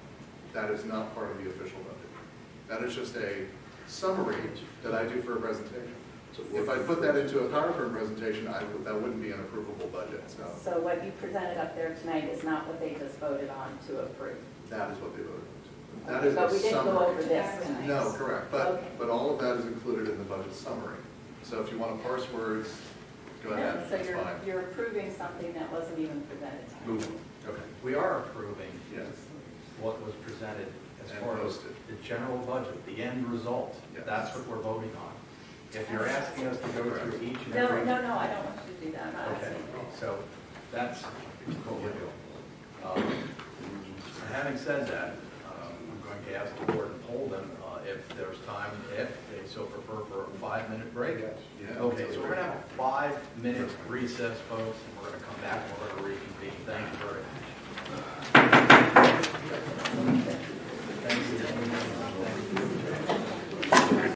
that is not part of the official budget. That is just a summary that I do for a presentation. If I put that into a PowerPoint presentation, that wouldn't be an approvable budget. So what you presented up there tonight is not what they just voted on to approve? That is what they voted on. That is But a we didn't go summary. over this tonight? No, correct. Okay. But all of that is included in the budget summary. So if you want to parse words, go ahead, So it's fine. you're approving something that wasn't even presented tonight? Move on. Okay. We are approving Yes. what was presented as And far as posted. the general budget, the end result. Yes. That's what we're voting on. If you're asking us to go through each and No, every. I don't want you to do that, I'm not Okay, asking. so that's what we're doing. Having said that, I'm going to ask the board to poll them if there's time, if they so prefer, for a 5-minute break. Yeah. Okay, so we're going to have a 5-minute recess, folks, and we're going to come back and we're going to reconvene. Thank you very much. Thank you.